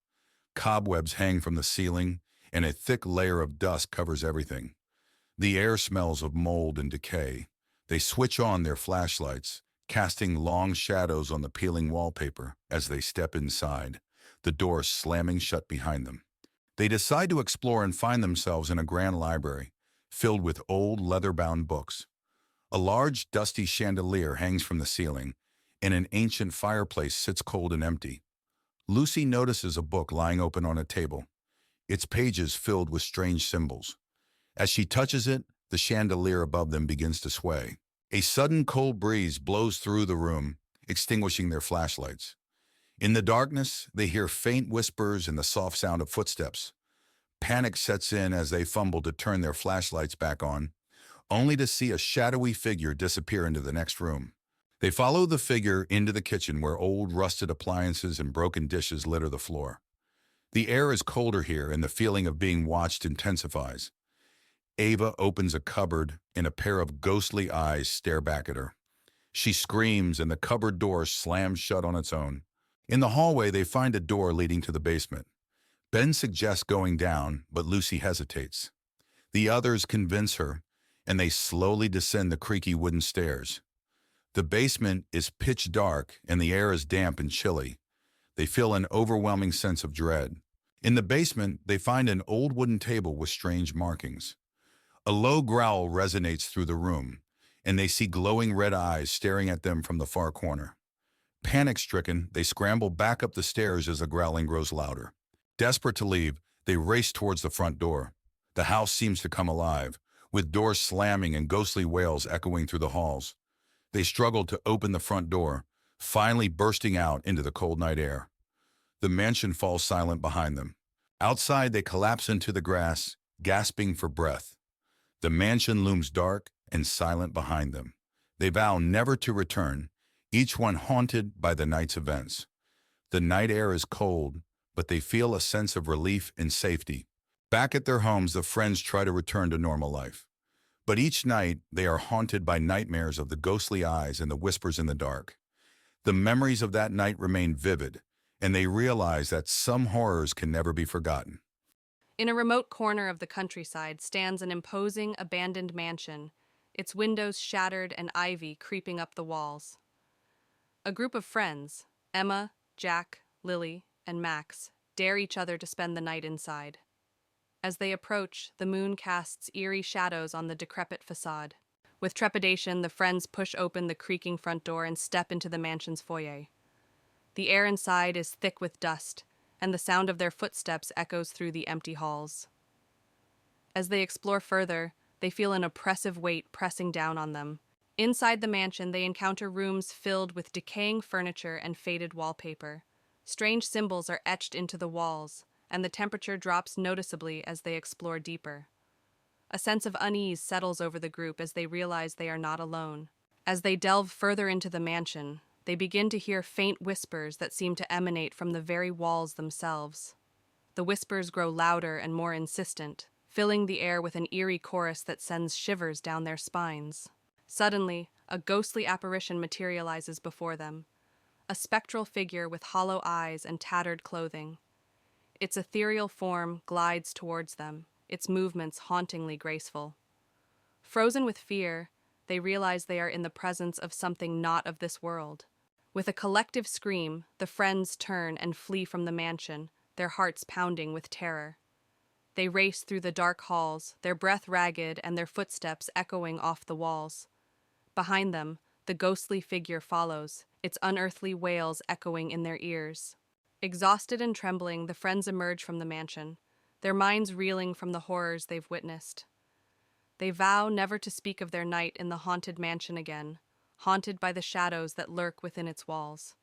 Cobwebs hang from the ceiling, and a thick layer of dust covers everything. The air smells of mold and decay. They switch on their flashlights, casting long shadows on the peeling wallpaper as they step inside, the door slamming shut behind them. They decide to explore and find themselves in a grand library, filled with old leather-bound books. A large, dusty chandelier hangs from the ceiling, and an ancient fireplace sits cold and empty. Lucy notices a book lying open on a table, its pages filled with strange symbols. As she touches it, the chandelier above them begins to sway. A sudden cold breeze blows through the room, extinguishing their flashlights. In the darkness, they hear faint whispers and the soft sound of footsteps. Panic sets in as they fumble to turn their flashlights back on, only to see a shadowy figure disappear into the next room. They follow the figure into the kitchen where old rusted appliances and broken dishes litter the floor. The air is colder here and the feeling of being watched intensifies. Ava opens a cupboard and a pair of ghostly eyes stare back at her. She screams and the cupboard door slams shut on its own. In the hallway, they find a door leading to the basement. Ben suggests going down, but Lucy hesitates. The others convince her, and they slowly descend the creaky wooden stairs. The basement is pitch dark and the air is damp and chilly. They feel an overwhelming sense of dread. In the basement, they find an old wooden table with strange markings. A low growl resonates through the room, and they see glowing red eyes staring at them from the far corner. Panic-stricken, they scramble back up the stairs as the growling grows louder. Desperate to leave, they race towards the front door. The house seems to come alive, with doors slamming and ghostly wails echoing through the halls. They struggle to open the front door, finally bursting out into the cold night air. The mansion falls silent behind them. Outside, they collapse into the grass, gasping for breath. The mansion looms dark and silent behind them. They vow never to return, each one haunted by the night's events. The night air is cold, but they feel a sense of relief and safety. Back at their homes, the friends try to return to normal life. But each night, they are haunted by nightmares of the ghostly eyes and the whispers in the dark. The memories of that night remain vivid, and they realize that some horrors can never be forgotten. In a remote corner of the countryside stands an imposing, abandoned mansion, its windows shattered and ivy creeping up the walls. A group of friends, Emma, Jack, Lily, and Max, dare each other to spend the night inside. As they approach, the moon casts eerie shadows on the decrepit facade. With trepidation, the friends push open the creaking front door and step into the mansion's foyer. The air inside is thick with dust, and the sound of their footsteps echoes through the empty halls. As they explore further, they feel an oppressive weight pressing down on them. Inside the mansion, they encounter rooms filled with decaying furniture and faded wallpaper. Strange symbols are etched into the walls, and the temperature drops noticeably as they explore deeper. A sense of unease settles over the group as they realize they are not alone. As they delve further into the mansion, they begin to hear faint whispers that seem to emanate from the very walls themselves. The whispers grow louder and more insistent, filling the air with an eerie chorus that sends shivers down their spines. Suddenly, a ghostly apparition materializes before them, a spectral figure with hollow eyes and tattered clothing. Its ethereal form glides towards them, its movements hauntingly graceful. Frozen with fear, they realize they are in the presence of something not of this world. With a collective scream, the friends turn and flee from the mansion, their hearts pounding with terror. They race through the dark halls, their breath ragged and their footsteps echoing off the walls. Behind them, the ghostly figure follows, its unearthly wails echoing in their ears. Exhausted and trembling, the friends emerge from the mansion, their minds reeling from the horrors they've witnessed. They vow never to speak of their night in the haunted mansion again, haunted by the shadows that lurk within its walls.